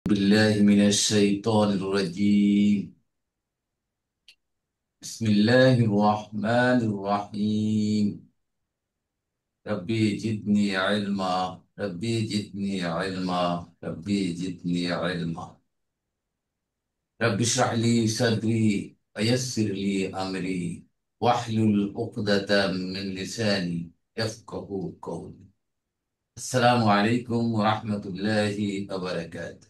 بالله من الشيطان الرجيم. بسم الله الرحمن الرحيم. ربي زدني علما. ربي زدني علما. ربي زدني علما. رب اشرح لي صدري ويسر لي أمري واحلل عقدة من لساني يفقه قولي. السلام عليكم ورحمة الله وبركاته.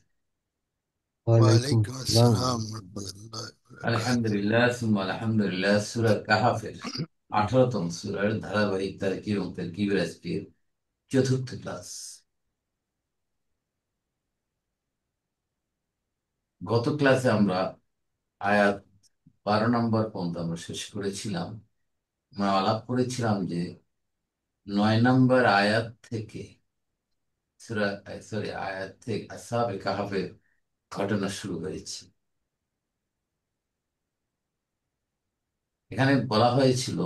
ওয়ালাইকুম ওয়ালাইকুম আসসালাম। আসসালাম রহমতুল্লাহ বারাকাতুহু। আলহামদুলিল্লাহ সুম্মা আলহামদুলিল্লাহ সূরা কাহাফের 18তম সূরার ধারাবাহিক তারকিব এবং তারকিবের আজকের চতুর্থ ক্লাস। গত ক্লাসে আমরা আয়াত 12 নম্বর পর্যন্ত আমরা শেষ করেছিলাম। আমরা আলাপ করেছিলাম যে 9 নম্বর আয়াত থেকে সূরা আয়াত থেকে আসহাবে কাহাফের ঘটনা শুরু হয়েছে। এখানে বলা হয়েছিল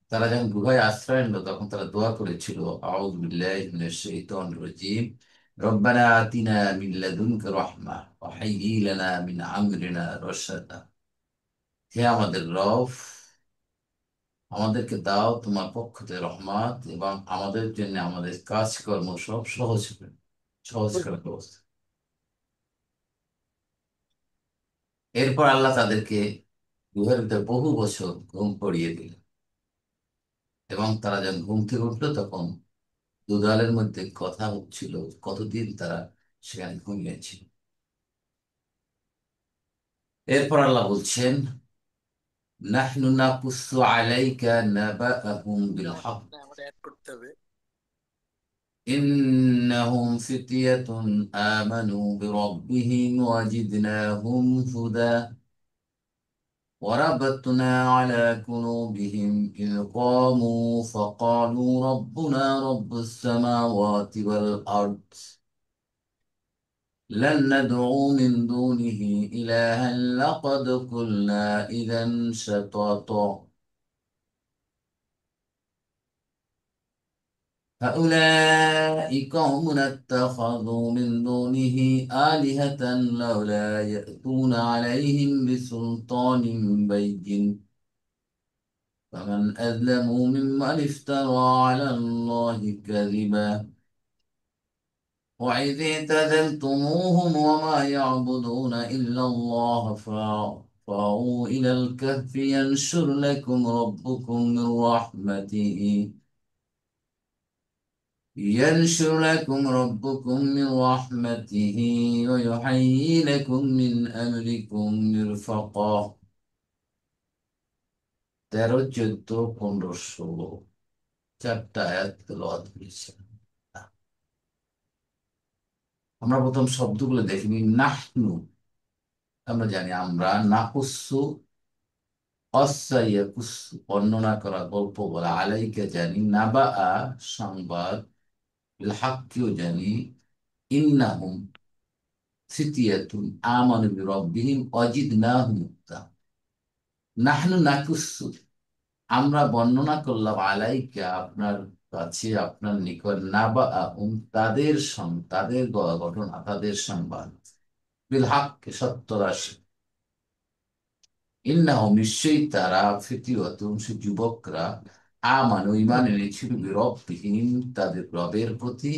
তারা যখন গুহায় আশ্রয় নিল তখন তারা দোয়া করেছিল, আউযু বিল্লাহি মিনাশ শাইতানির রাজীম, রব্বানা আতিনা মিন লাদুনকা রাহমা ওয়া হাইয়্যি লানা মিন আমরিনা রাশাদা। হে আমাদের রব, আমাদেরকে দাও তোমার পক্ষ থেকে রহমত এবং আমাদের জন্য আমাদের কাজকর্ম সব সহজ করার ব্যবস্থা। এরপর আল্লাহ তাদেরকে গুহার ভিতরে বহু বছর ঘুম পড়িয়ে দিলেন এবং তারা যখন ঘুম থেকে উঠলো তখন দুধারের মধ্যে কথা হচ্ছিল কতদিন তারা সেখানে ঘুমিয়েছিল। এরপর আল্লাহ বলছেন, নাহনু নাকুসু আলাইকা নাবাআহুম বিল হক আমার অ্যাড করতে হবে। ইন্নাহুম ফিতয়াতুন আমানু বিরাব্বিহিম ওয়াজিদনাহুম হুদা وربطنا على قلوبهم إذ قاموا فقالوا ربنا رب السماوات والأرض لن ندعو من دونه إلها لقد قلنا إذا شططا هؤلاء قوم اتخذوا من دونه آلهة لولا يأتون عليهم بسلطان بين فمن أظلم ممن افترى على الله كذبا وإذ اعتزلتموهم وما يعبدون إلا الله فأووا إلى الكهف ينشر لكم ربكم من رحمته ينشر لكم ربكم من رحمته ويحيي لكم من أمركم مرفقا 13, 14, 15, 16 চারটা আয়াত তেলাওয়াত করেছি। আমরা প্রথম শব্দগুলো দেখিনি। নাহনু আমরা জানি আমরা, নাকুসু অসাইয়াকুসু বর্ণনা করা, গল্প বলা, আলাইকা জানি, নাবা সংবাদ, বিল হাক্কিও জানি, ইন্নাহুম ফিতিয়াতুন আমানু বিরাব্বিহিম ওয়াজিদনাহুম হুদা। নাহনু নাকুসু আমরা বর্ণনা করলাম, আলাইকা আপনার কাছে, আপনার নিকট, নাবা তাদের তাদের ঘটনা, তাদের সংবাদ, বিল হাক্কি সত্য রাশি, ইন্নাহুম নিশ্চয়ই তারা, ফিতয়াতুন সে যুবকরা, আমানু ঈমান এনেছিল, বিরব্বিহিম তাদের রবের প্রতি,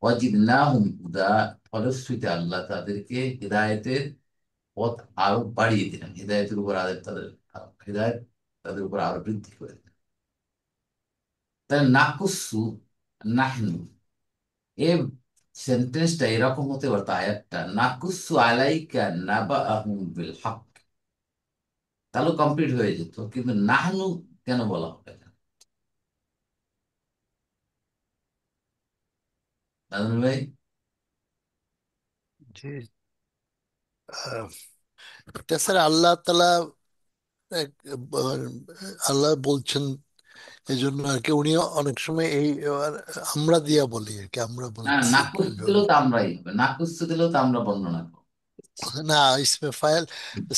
ওয়াজিদনাহুম হুদা ফলশ্রুতিতে আল্লাহ তাদেরকে হিদায়াতের পথ আরো বাড়িয়ে দিলেন, হিদায়াতের উপর তাদের হিদায়াত তাদের উপর আরো বৃদ্ধি করে দিলেন। তাহলে নাকুসু, নাহনু, এ সেন্টেন্সটা এরকম হতে পারতো, আয়াতটা নাকুসু আলাইকা নাবাআহুম বিল হক, তাহলে কমপ্লিট হয়ে যেত, কিন্তু নাহনু কেন বলা হবে না? নাজমুল ভাই। জি। আহ, তাছাড়া আল্লাহ তালা আল্লাহ বলছেন এই জন্য আর কি উনি অনেক সময় এই আমরা দিয়া বলি আর কি, আমরা না, বলতেছি আর কি নাকুস ওইভাবে। দিলেও তো আমরাই হবে, নাকুস দিলেও তো আমরা বর্ণনা করবো। না, ইসমে ফাইল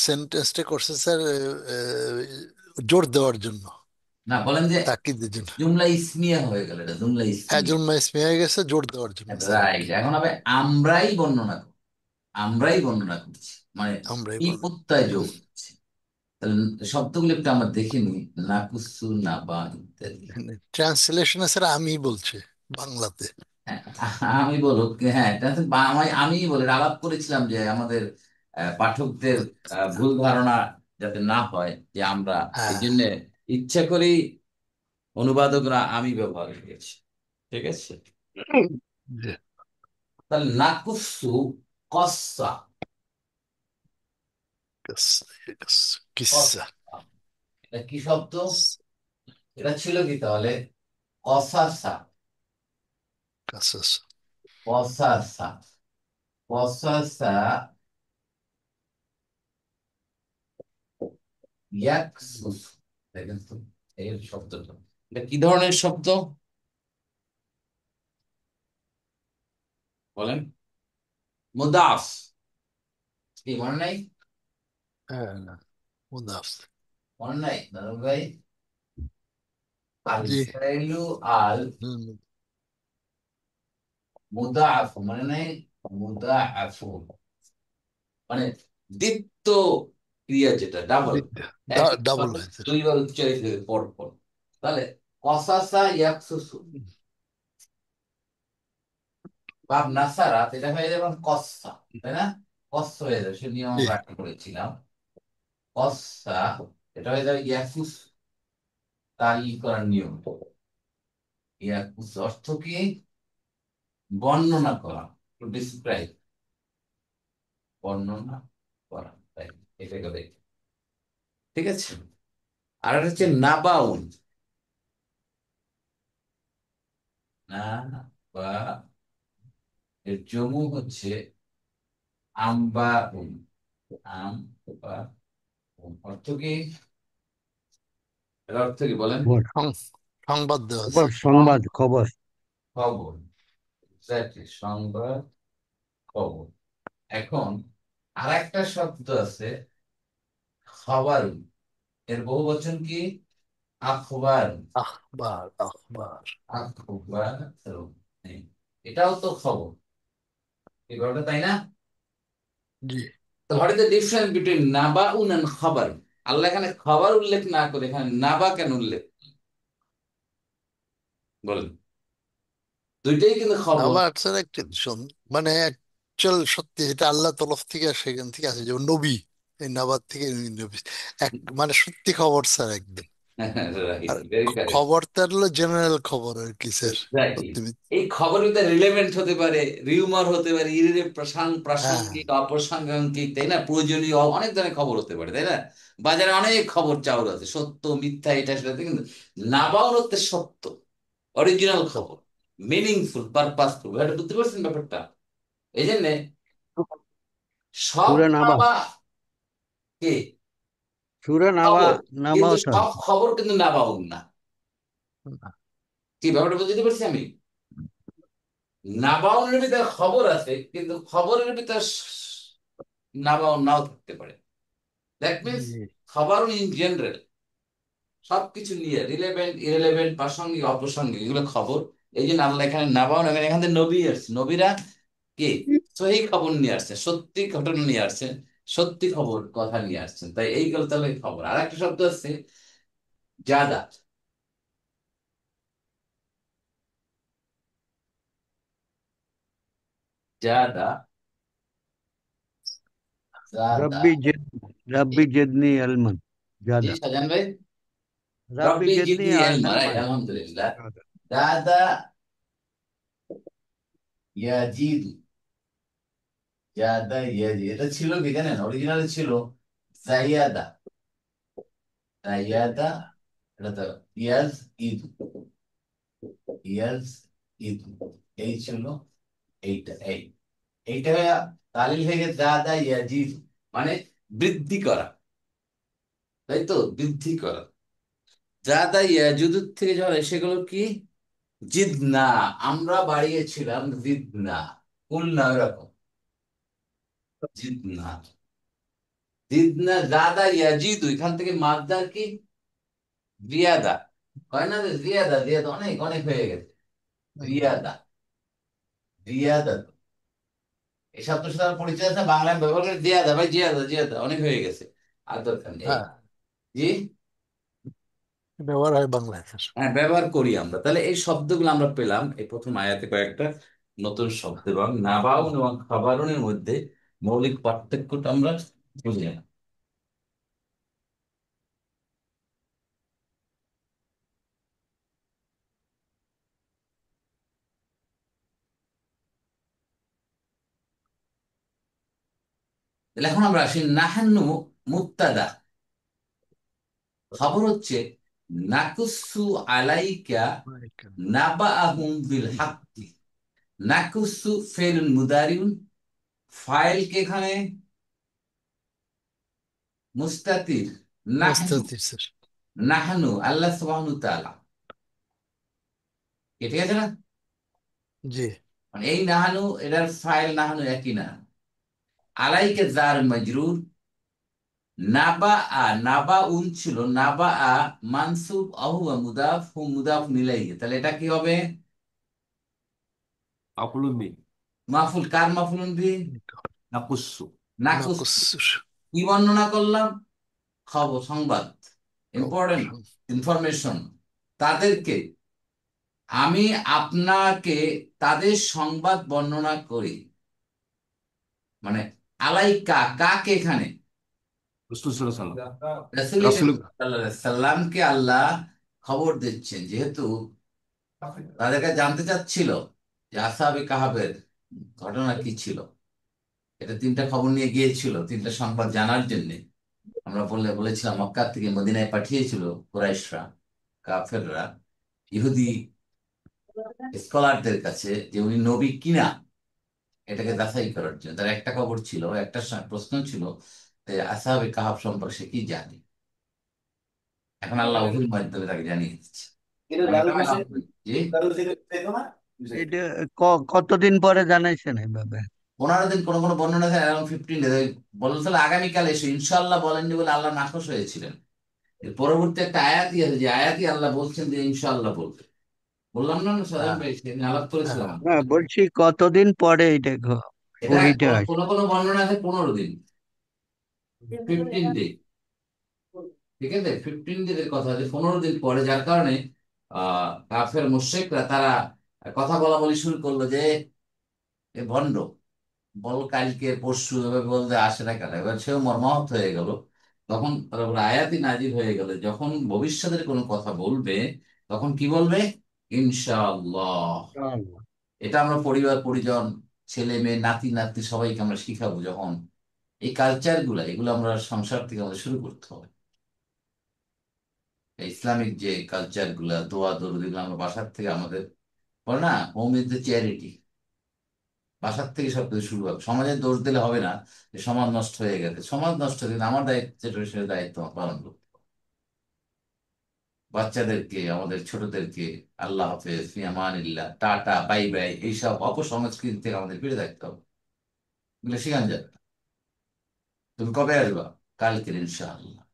সেন্টেন্সটা করছে স্যার জোর দেওয়ার জন্য। না, বলেন যে তাকিদের জন্য। জুমলা ইসমিয়া হয়ে গেল, এটা জুমলা হ্যাঁ, ইসমিয়া। জন্ম ইসমি হয়ে গেছে জোর দেওয়ার জন্য স্যার আর রাইট, কি। এখন হবে আমরাই বর্ণনা করব, আমরাই বর্ণনা করছি, মানে আমরাই এই বলবো। প্রত্যয় যোগ হচ্ছে। তাহলে শব্দগুলো একটু আমরা দেখে নিই, নাকুসু, নাবা ইত্যাদি। ট্রান্সলেশনে স্যার আমি বলছে বাংলাতে। হ্যাঁ, আমি বলো, হ্যাঁ, এটা হচ্ছে আমি বলে আলাপ করেছিলাম যে আমাদের পাঠকদের ভুল ধারণা যাতে না হয় যে আমরা, এই হ্যাঁ। জন্য ইচ্ছা করেই অনুবাদকরা আমি ব্যবহার করেছি। ঠিক আছে, জি। তাহলে নাকুসু কসা, কিসসা। কসা, এটা কি শব্দ? এটা ছিল কি তাহলে? কসাসা, কাসাস। কসাসা, কসাসা, ইয়াকসুস। দেখেন তো এই শব্দটা, এটা কি ধরনের শব্দ বলেন? মুদাফ, কি মনে নাই? হ্যাঁ, মুদাফ। মনে নাই দাদু ভাই? আল জি। ফাইলু আল হুম, মুদাফ, মনে নাই? মুদাফু মানে দ্বিত্ব ক্রিয়া, যেটা ডাবল, একই ডাবল কথা হয় স্যার। দুইবার উচ্চারিত হবে পর পর। তাহলে কসাসা ইয়াকসুসু, বাপ নাসারা, এটা হয়ে যাবে কসা, তাই না? কস হয়ে যাবে, সে নিয়ম জি। আমরা একটা করেছিলাম। কসা, এটা হয়ে যাবে ইয়াকুস, তারিল করার নিয়ম। ইয়াকুস অর্থ কি? বর্ণনা করা, টু ডিসক্রাইব, বর্ণনা করা, তাই এটা গেলে ঠিক আছে। আর একটা হচ্ছে নাবাউন, না বা এর জমু হচ্ছে আম্বাউন, আম বা উন। অর্থ কি? এর অর্থ কি বলেন? খবর, সংবাদ দেওয়া খবর, স্যার। সংবাদ, খবর। খবর, এক্স্যাক্টলি, সংবাদ, খবর। এখন আর একটা শব্দ আছে খবর, এর বহু বচন কি? আখবার, আখবার, আখবার। আখবার। এটাও তো খবর, এই ব্যাপারটা, তাই না? জি। তো what is the difference between নাবাউন এন্ড খবর? আল্লাহ এখানে খবর উল্লেখ না করে এখানে নাবা কেন উল্লেখ? বলেন, দুইটাই কিন্তু খবর। আবার স্যার একটা মানে অ্যাকচুয়াল সত্যি যেটা আল্লাহ তরফ থেকে সেখান থেকে আছে, যেমন নবী, এই নাবাদ থেকে নবী। এক মানে সত্যি খবর স্যার একদম। Right, are very correct. খবরটা হলো জেনারেল খবর আর কি স্যার। এক্স্যাক্টলি, সত্যি এই খবরের ভিতরে রিলেভেন্ট হতে পারে, রিউমার হতে পারে, হ্যাঁ। প্রাসঙ্গিক, অপ্রাসঙ্গিক, তাই না, প্রয়োজনীয়, অনেক ধরনের খবর হতে পারে, তাই না? বাজারে অনেক খবর চাউর আছে, সত্য মিথ্যা এটা সেটা, কিন্তু নাবাউন হচ্ছে সত্য, অরিজিনাল খবর, মিনিংফুল, পারপাসফুল। এটা বুঝতে পারছেন ব্যাপারটা? এই জন্য সব সুরা নাবা, নাবা কে সুরা নাবা, খবর, কিন্তু নাবাও তো সব আছে। খবর কিন্তু নাবাউন না। কি ব্যাপারটা বুঝতে পারছি আমি? নাবাউনের ভিতরে খবর আছে, কিন্তু খবরের ভিতরে নাবাউন নাও থাকতে পারে। দ্যাট মিনস জি। খবর ইন জেনারেল, সবকিছু নিয়ে, রিলেভেন্ট, ইরেলেভেন্ট, প্রাসঙ্গিক, অপ্রাসঙ্গিক, এগুলো খবর। এই জন্য আল্লাহ এখানে নাবাউন, এখানে নবী আসছে, নবীরা কে সহি খবর নিয়ে আসছে, সত্যি ঘটনা নিয়ে আসছে, সত্যি খবর কথা নিয়ে আসছেন, তাই এইগুলো তাহলে খবর। আর একটা শব্দ আছে জাদা, জাদা, জাদা। রব্বি জেদ, রব্বি জেদনি আলমান, জি জাদা। শাহজাহান ভাই। রব্বি রব্বি জেদনি জিদনি ইলমা, রাইট, হেলমান, আলহামদুলিল্লাহ। জাদা। জাদা ইয়াজিদু, জাদা ইয়াজিদ, এটা ছিল কি জানেন? অরিজিনাল ছিল জাইয়াদা, জাইয়াদা, এটা তো ইয়াজ ইদু, ইয়াজ ইদু, এই ছিল, এইটা, এইটা তালিল হয়ে গেছে জাদা ইয়াজিদু, মানে বৃদ্ধি করা, তাই তো, বৃদ্ধি করা। জাদা ইয়াজুদুর থেকে যখন এসে গেল কি? জিদনা, আমরা বাড়িয়েছিলাম, জিদনা, কুলনা, এরকম, জিদনা, জিদনা, জাদা ইয়াজিদু, এখান থেকে মাদ্দা কি? জিয়াদা, কয় না যে জিয়াদা, জিয়াদা অনেক অনেক হয়ে গেছে। রিয়াদা, রিয়াদা। এই শব্দের সাথে আমার পরিচয় আছে, বাংলায় ব্যবহার করে জিয়াদা, ভাই জিয়াদা, জিয়াদা অনেক হয়ে গেছে, আর দরকার নেই। হ্যাঁ, জি। ব্যবহার হয় বাংলায় স্যার। হ্যাঁ, ব্যবহার করি আমরা। তাহলে এই শব্দগুলো আমরা পেলাম এই প্রথম আয়াতে, কয়েকটা নতুন শব্দ, এবং নাবাউন এবং খাবারুনের মধ্যে মৌলিক পার্থক্যটা আমরা বুঝলাম। তাহলে এখন আমরা আসি নাহান্নু মুত্তাদা, খবর হচ্ছে নাকুসু আলাইকা নাবাআহুম বিল হাক্কি। নাকুসু ফেলুন মুদারিউন, ফাইল কে এখানে মুস্তাতির, নাহনু, মুস্তাতির স্যার। নাহনু আল্লাহ সুবহানাহু ওয়া তাআলা, ঠিক আছে না? জি। মানে এই নাহানু এটার ফাইল নাহানু একই না। আলাইকে জার মজরুর, নাবা আ, নাবা উন ছিল, নাবা আ মানসুব, আহুয়া মুদাফ, হুম মুদাফ মিলাইয়ে, তাহলে এটা কি হবে? মাফুলুন বি। মাফুল, কার মাফুলুন বি? নাকুসু। নাকুস। নাকুস। কি বর্ণনা করলাম? খবর, সংবাদ, খবর। Important information. তাদেরকে, আমি আপনাকে তাদের সংবাদ বর্ণনা করি। মানে আলাইকা, কাকে এখানে? রাসূল সাল্লাল্লাহু আলাইহি ওয়াসাল্লাম। রাসূল রাসূল। সাল্লাল্লাহু আলাইহি সাল্লামকে আল্লাহ খবর দিচ্ছেন, যেহেতু তাদেরকে জানতে চাচ্ছিল যে আসহাবে কাহাবের ঘটনা কি ছিল। এটা তিনটা খবর নিয়ে গিয়েছিল, তিনটা সংবাদ জানার জন্য। আমরা বলেছিলাম মক্কা থেকে মদিনায় পাঠিয়েছিল কুরাইশরা, কাফেররা, ইহুদি স্কলারদের কাছে, যে উনি নবী কিনা এটাকে যাচাই করার জন্য। তার একটা খবর ছিল, একটা প্রশ্ন ছিল যে আসহাবে কাহাব সম্পর্কে সে কি জানে। এখন আল্লাহ ওহীর মাধ্যমে তাকে জানিয়ে দিচ্ছে। জি। এটা কতদিন পরে জানাইছেন এইভাবে? 15 দিন, কোনো কোনো বর্ণনা এরকম 15 ডেজ বলছিল। আগামীকাল এসে ইনশাল্লাহ বলেননি বলে আল্লাহ নাখোশ হয়েছিলেন। এর পরবর্তী একটা আয়াতই আছে, যে আয়াতই আল্লাহ বলছেন যে ইনশাল্লাহ বলবে। বললাম না সাহেব হ্যাঁ, ভাই, সেদিন আলাপ হ্যাঁ। করেছিলাম না, আমরা। বলছি কতদিন পরে এটা এটা ওহিটা কোন আসে। কোন বর্ণনা আছে 15 দিন, 15 ডে, ঠিক আছে? 15 দিনের কথা, যে 15 দিন পরে, যার কারণে কাফের মুশরিকরা তারা কথা বলা বলি শুরু করলো যে এ ভণ্ড, বল কালকে পরশু এভাবে বলতে আসে না কেন। এবার সেও মর্মাহত হয়ে গেল। তখন তার উপর আয়াতি নাজির হয়ে গেল, যখন ভবিষ্যতের কোনো কথা বলবে তখন কি বলবে? ইনশাআল্লাহ। আল্লাহ। এটা আমরা পরিবার পরিজন, ছেলে মেয়ে, নাতি নাতনি সবাইকে আমরা শিখাবো। যখন এই কালচার গুলা, এগুলো আমরা সংসার থেকে আমাদের শুরু করতে হবে। এই ইসলামিক যে কালচার গুলা, দোয়া দরুদ, এগুলো আমরা বাসার থেকে, আমাদের বলে না হোম ইজ দ্য চ্যারিটি, বাসার থেকে সবকিছু শুরু হবে। সমাজের দোষ দিলে হবে না যে সমাজ নষ্ট হয়ে গেছে। সমাজ নষ্ট হয়ে গেছে, আমার দায়িত্ব, যেটা সে দায়িত্ব আমার পালন করতে হবে। বাচ্চাদেরকে, আমাদের ছোটদেরকে আল্লাহ হাফেজ, ফি আমানিল্লাহ, টাটা, বাই বাই, এইসব অপসংস্কৃতি থেকে আমাদের ফিরে থাকতে হবে। এগুলো শেখানো যাবে না। তুমি কবে আসবা? কালকে ইনশাআল্লাহ,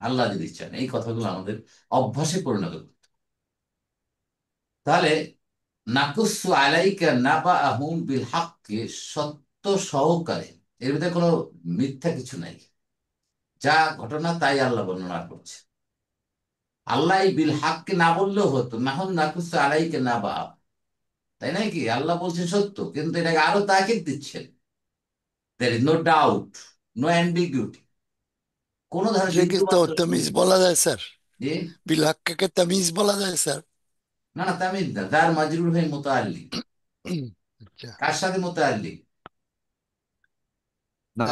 আল্লাহ যদি চান। এই কথাগুলো আমাদের অভ্যাসে পরিণত করতে হবে। তাহলে নাকুসু আলাইকা নাবাআহুম বিল হাক্কি, সত্য সহকারে, এর ভিতরে কোনো মিথ্যা কিছু নাই। যা ঘটনা তাই আল্লাহ বর্ণনা করছে। আল্লাহ এই বিল হাক্কে না বললেও হতো, না হন নাকুসু আলাইকা নাবা, তাই নাই কি? আল্লাহ বলছেন সত্য, কিন্তু এটাকে আরো তাকিদ দিচ্ছেন। There is no doubt, no ambiguity, কোনো ধরনের এটা কি বিন্দু তো মাত্র তামিজ বলা যায় স্যার? যে, বিল হাক্কাকে তামিজ বলা যায় স্যার? না না, তামিজ না, যার মাজরুর হয়ে মোতাল্লিক। আচ্ছা। কার সাথে মোতাল্লিক? না।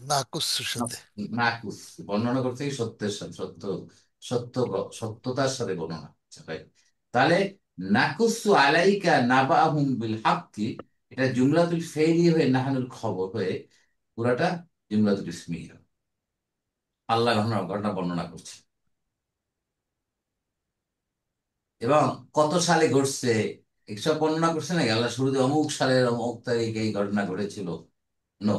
নাকুসের না, সাথে। নাকুস বর্ণনা করতে গিয়ে সত্যের সাথে, সত্য, সত্যতার সাথে বর্ণনা করছে, ভাই। তাহলে নাকুসু আলাইকা নাবাহুম বিল হাক্কি, এটা জুমলাতুল ফেইলি হয়ে নাহানুল খবর হয়ে পুরাটা জুমলাতুল ইসমিয়া। আল্লাহ ঘটনা ঘটনা বর্ণনা করছে, এবং কত সালে ঘটছে এসব বর্ণনা করছে নাকি? আল্লাহ শুরুতে অমুক সালের অমুক তারিখে এই ঘটনা ঘটেছিল? No.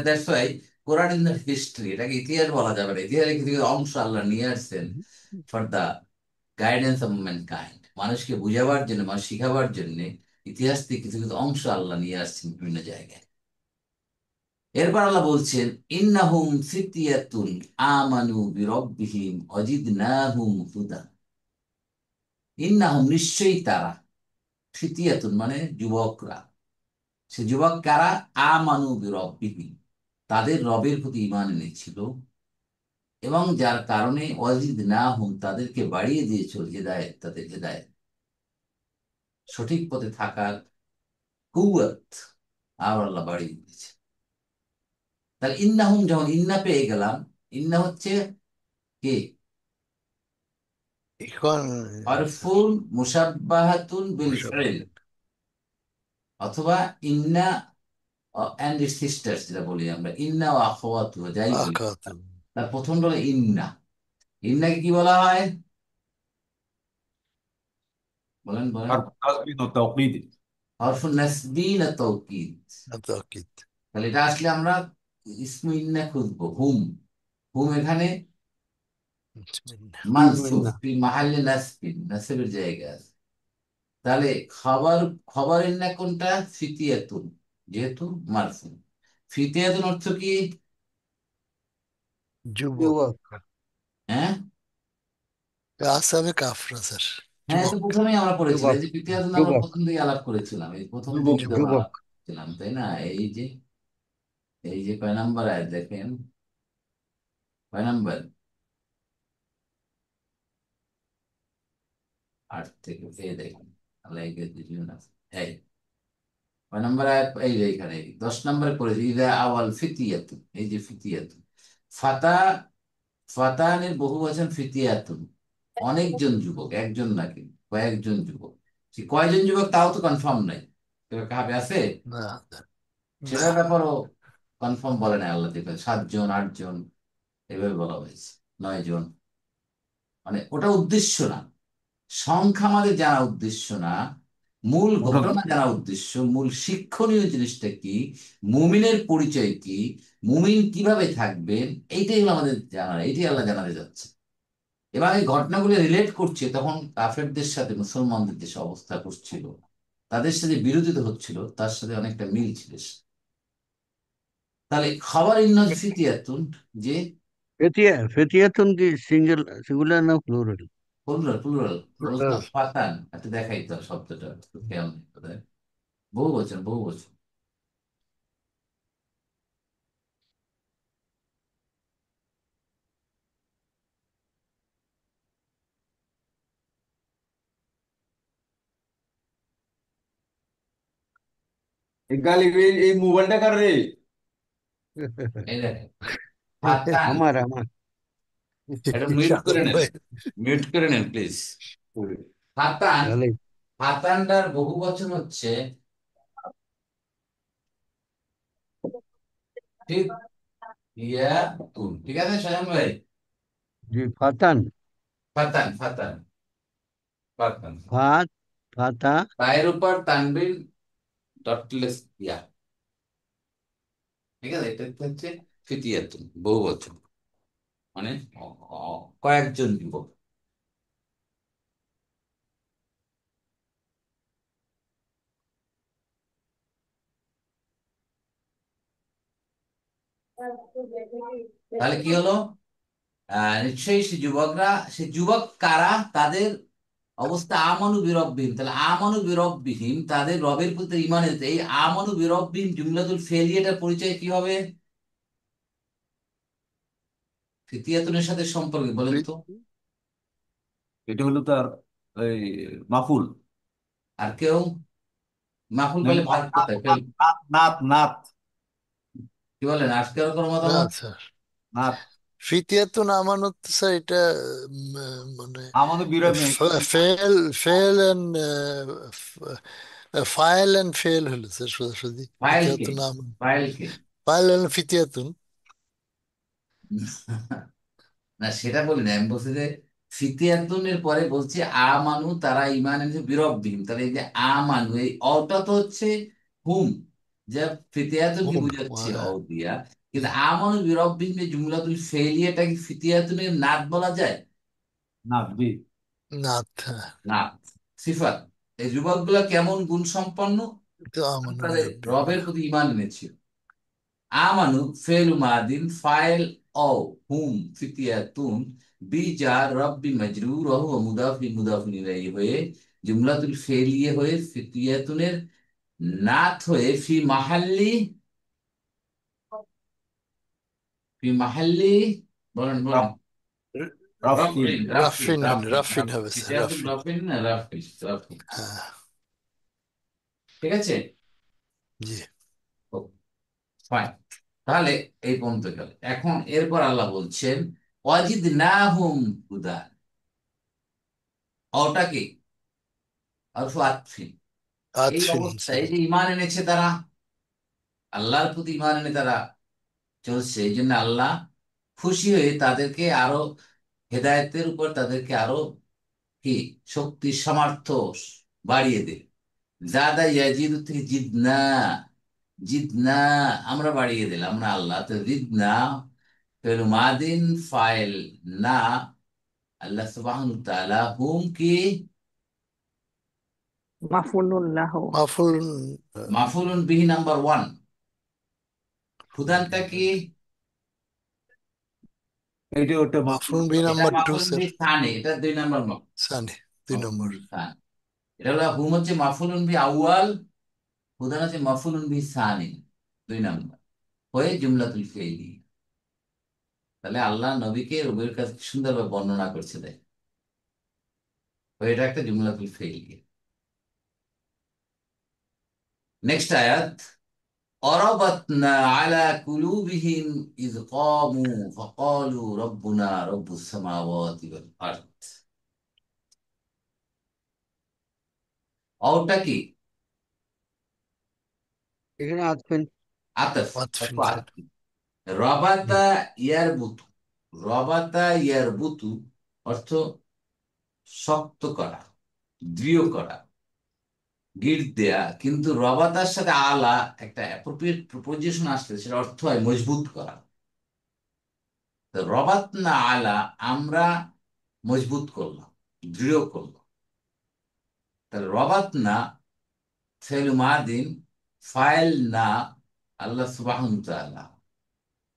That's why Quran in the history, এটাকে ইতিহাস বলা যাবে না। ইতিহাসের কিছু কিছু অংশ আল্লাহ নিয়ে আসছেন for the guidance of mankind, মানুষকে বুঝাবার জন্য, মানুষ শিখাবার জন্য ইতিহাস থেকে কিছু কিছু অংশ আল্লাহ নিয়ে আসছেন বিভিন্ন জায়গায়। এরপর আল্লাহ বলছেন, ইন্নাহুম ফিতয়াতুন আমানু বিরব্বিহিম ওয়াজিদনাহুম হুদা। ইন্নাহুম, নিশ্চয়ই তারা, ফিতিয়াতুন মানে যুবকরা, সে যুবক কারা? আমানু বিরব্বিহিম, তাদের রবের প্রতি ঈমান এনেছিল, এবং যার কারণে ওয়াজিদনাহুম, তাদেরকে বাড়িয়ে দিয়েছিল হেদায়েত, তাদের হেদায়েত, সঠিক পথে থাকার কুওয়াত আর আল্লাহ বাড়িয়ে দিয়েছে। তাহলে ইন্নাহুম, যখন ইন্না পেয়ে গেলাম, ইন্না হচ্ছে কে? এখন হরফুন মুশাব্বাহাতুন বিল ফিল, মুশাব্বাহ অথবা ইন্না অ্যান্ড ইটস সিস্টার্স, যেটা বলি আমরা, ইন্না ও আখাওয়াতু, যাই বলি, আকাত তার প্রথমটা হলো ইন্না। ইন্নাকে কি বলা হয়? বলেন বলেন। حرف نصب وتوكيد. হরফুন নাসবি না তাওকীদ? তাকিদ তাহলে এটা আসলে আমরা ইসমু ইন্না খুঁজবো। হুম, হুম এখানে মানসুব বিসমিল্লাহ। ফি মাহাল্লি নাসবিন, নাসবের জায়গা আছে। তাহলে খবর, খবর ইন্না কোনটা? ফিতিয়াতুন, যেহেতু মারফু। ফিতিয়াতুন অর্থ কি? যুবক যুবক। হ্যাঁ, আসামে কাফরা স্যার হ্যাঁ, তো যুবক প্রথমেই আমরা পড়েছিলাম, যুবক। এই যে ফিতিয়াতুন আমরা যুবক। প্রথম দিকে আলাপ করেছিলাম, এই প্রথম যুবক দিকে যখন যুবক। আলাপ করেছিলাম, তাই না? এই যে, এই যে কয় নাম্বার আয়াত দেখেন, কয় নাম্বার? 8 থেকে, এই দেখেন, আল্লাহ এগিয়ে দিয়েছিলেন না। এই কয় নাম্বার আয়াত? এই যে এখানে 10 নম্বরে পড়েছি, ইদা আওয়াল ফিতিয়াতুন, এই যে ফিতিয়াতুন, ফাতা, ফাতানের বহু বচন ফিতিয়াতুন, অনেকজন যুবক, একজন নাকি কয়েকজন যুবক। সে কয়জন যুবক তাও তো কনফার্ম নাই, কাবে আছে না না সেটার ব্যাপারও কনফার্ম বলে নাই আল্লাহ, দেখবেন 7 জন 8 জন এভাবে বলা হয়েছে, 9 জন। মানে ওটা উদ্দেশ্য না, সংখ্যা আমাদের জানা উদ্দেশ্য না, মূল ঘটনা জানা উদ্দেশ্য, মূল শিক্ষণীয় জিনিসটা কি, মুমিনের পরিচয় কি, মুমিন কিভাবে থাকবেন, এইটাই হলো আমাদের জানা, এইটাই আল্লাহ জানাতে যাচ্ছে। এবং এই ঘটনাগুলো রিলেট করছে তখন কাফেরদের সাথে মুসলমানদের যে অবস্থা করছিল, তাদের সাথে বিরোধিতা হচ্ছিল, তার সাথে অনেকটা মিল ছিল। তাহলে খাবার ইন্নাজ ফিতিয়াতুন, যে ফেতিয়াতুন কি সিঙ্গুলার না প্লুরাল? প্লুরাল, প্লুরাল বলছ না, ফাতান, একটা দেখাই তো শব্দটা, একটু খেয়াল নেই কোথায়, বহু বচন, বহু বচন। গালি এই মোবাইলটা কার রে? এই দেখেন, ফাতান, আমার আমার এটা মিউট করে শামিম নেন, ভাই মিউট করে নেন প্লিজ। ফাতান, তাহলে ফাতানটার বহু বচন হচ্ছে ঠিক ইয়া তুন, ঠিক আছে স্বয়ং ভাই? জি, ফাতান। ফাতান, ফাতান, ফাতান, ফাত, ফাতা। পায়ের উপর তানবির, ডটলেস ইয়া, ঠিক আছে? এটা হচ্ছে ফিতিয়াতুন, বহু বচন, মানে কয়েকজন যুবক। তাহলে কি হলো? নিশ্চয়ই সে যুবকরা, সে যুবক কারা? তাদের অবস্থা আমানু বিরব্বিহীন, তাহলে আমানু বিরব্বিহীন, তাদের রবের প্রতি ঈমান এনেছে। এই আমানু বিরব্বিহীন জুমলাতুল ফেলিয়াটার পরিচয় কি হবে ফিতিয়াতুনের সাথে সম্পর্কে, বলেন তো? এটা হলো তার এই মাফুল। আর কেউ? মাহফুল নাম পেলে ভাগ কোথায় ফেল? নাত নাত নাত কি বলেন, আর কেউ কোনো মতামত? আচ্ছা নাত। ফিতিয়াতুন আমানত স্যার এটা মানে আমাদের বিরোধী ফেল ফেল এন্ড ফাইল এন্ড ফেল হলো স্যার সোজাসুজি ফাইল কে? ফিতিয়াতুন ফাইল কে? ফাইল এন্ড ফিতিয়াতুন না, সেটা বলি না, আমি বলছি যে ফিতিয়াতুনের পরে বলছি আমানু, তারা ঈমান এনেছে বিরব্বিহীম, তাহলে এই যে আমানু, এই অটা তো হচ্ছে হুম, যা ফিতিয়াতুন কি হুম বুঝাচ্ছে অ দিয়া, কিন্তু আমানু বিরব্বিহীম এই জুমলাতুল ফেলিয়াটা কি ফিতিয়াতুনের নাত বলা যায়? নাত জি। নাথ, হ্যাঁ। না, সিফাত। এই যুবকগুলা কেমন গুণ সম্পন্ন? তো আমানু তাদের বিরাব্বিহিম। রবের প্রতি ঈমান এনেছিল। আমানু ফেলু মাদিন ফাইল ও হুম ফিতিয়াতুন বিজা রব্বি মজরুর ও মুদাফি মুদাফিন ইলাইহি হয়ে জুমলাতুল ফেলিয়ে হয়ে ফিতিয়াতুনের নাত হয়ে ফি মাহাল্লি বলেন বলেন। রাফ রাফিন। রাফিন রাফিন রাফিন, রাফিন রাফিন রাফিন হবে স্যার, ফিতিয়াতুন রাফিন। রাফিন না রাফিন রাফিন। হ্যাঁ। ঠিক আছে। জি। ফাইন। তাহলে এই পর্যন্ত গেল। এখন এরপর আল্লাহ বলছেন ওয়াজিদ না হুম হুদা। ওটা কি? অর্থ আতফিন। এই আতফিন, অবস্থায় স্যার। এই যে ইমান এনেছে তারা, আল্লাহর প্রতি ইমান এনে তারা চলছে, এই জন্য আল্লাহ খুশি হয়ে তাদেরকে আরো হেদায়েতের উপর তাদেরকে আরো কি শক্তি সামর্থ্য বাড়িয়ে দেয়। জাদা ইয়াজিদু থেকে জিদনা, জিদনা আমরা বাড়িয়ে দিলাম না আল্লাহ, তো জিদনা ফেল মাদিন ফাইল না। আল্লাহ সুবহানাহু ওয়া তাআলা হুম কি মাফুলুল্লাহ। মাফুল। মাফুলুন বিহি নাম্বার ওয়ান। ক্ষুধানটা কি? এইটা ওটা মাফুল। মাফুল বি এটা নাম্বার টু, মাফুলুন স্যার। বিহি সানি, এটা দুই নাম্বার সানি, 2 নম্বর। মাফুলুন বিহি সানি। এটা হলো হুম হচ্ছে মাফুলুন বিহি আউয়াল, ক্ষুধান হচ্ছে মাফুলুন বিহি সানি, দুই নাম্বার হয়ে জুমলাতুল ফি'লি। তাহলে আল্লাহ নবীকে রবের কাছে কি সুন্দরভাবে বর্ণনা করছে দেখ, তো এটা একটা জুমলাতুল ফি'লি। নেক্সট আয়াত অরাবাতনা আলা কুলুবিহিম ইয কামু ফাকালু রব্বুনা রব্বুস সামাওয়াতি ওয়াল আরদ। অওটা কি? এখানে আতফেন। আতফ। আতফিন, অর্থ স্যার। আতফ। জি। রবাতা ইয়ারবুতু, রবাতা ইয়ারবুতু অর্থ শক্ত করা, দৃঢ় করা, গিঁট দেয়া। কিন্তু রবাতার সাথে আলা একটা অ্যাপ্রোপ্রিয়েট প্রপোজিশন আসলে সেটা অর্থ হয় মজবুত করা। তো রবাত না আলা আমরা মজবুত করলাম, দৃঢ় করলাম। তাহলে রবাত না ফেল মাদিন ফাইল না আল্লাহ সুবহানাহু ওয়া তাআলা,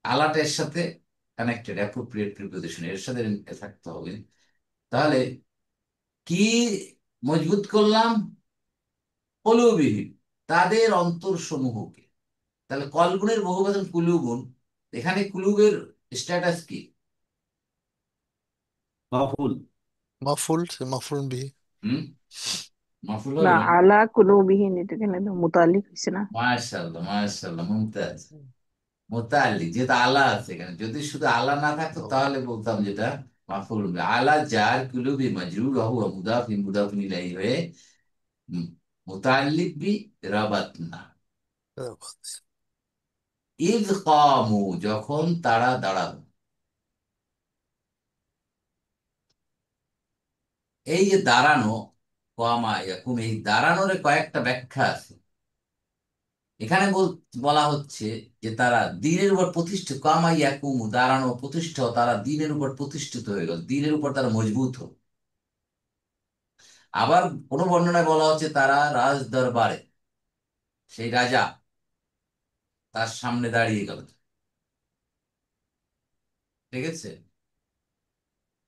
আলাটা এর সাথে কানেক্টেড, অ্যাপ্রোপ্রিয়েট প্রিপোজিশন এর সাথে থাকতে হবে। তাহলে কি মজবুত করলাম? কলুবিহীন, তাদের অন্তর সমূহকে। তাহলে কলগুণের বহুবচন কুলুগুণ, এখানে কুলুবের স্ট্যাটাস কি? মাফুল। মাফুল, মাফুল বি। হুম, মাফুল না, হবে না? আলা কুলুবিহিন এটা কেন মুতাল্লিক হয়েছে না? মাশাআল্লাহ মাশাআল্লাহ, মুমতাজ। মোতাল্লি যেহেতু আলা আছে এখানে, যদি শুধু আলা না থাকতো তাহলে বলতাম যেটা মাফুল হবে। আলা জার কুলুবি মাজরুর হুয়া মুদাফি মুদাফিন ইলাইহি হয়ে মুতাল্লিক বি রাবাতনা। ইয কামু যখন তারা দাঁড়ালো। এই যে দাঁড়ানো, কামা ইয়াকুম, এই দাঁড়ানোর কয়েকটা ব্যাখ্যা আছে। এখানে বলা হচ্ছে যে তারা দ্বীনের উপর প্রতিষ্ঠিত, কামা ইয়াকুম দাঁড়ানো প্রতিষ্ঠিত, তারা দ্বীনের উপর প্রতিষ্ঠিত হয়ে গেল, দ্বীনের উপর তারা মজবুত হল। আবার কোন বর্ণনায় বলা হচ্ছে তারা রাজ দরবারে, সেই রাজা তার সামনে দাঁড়িয়ে গেল। ঠিক আছে।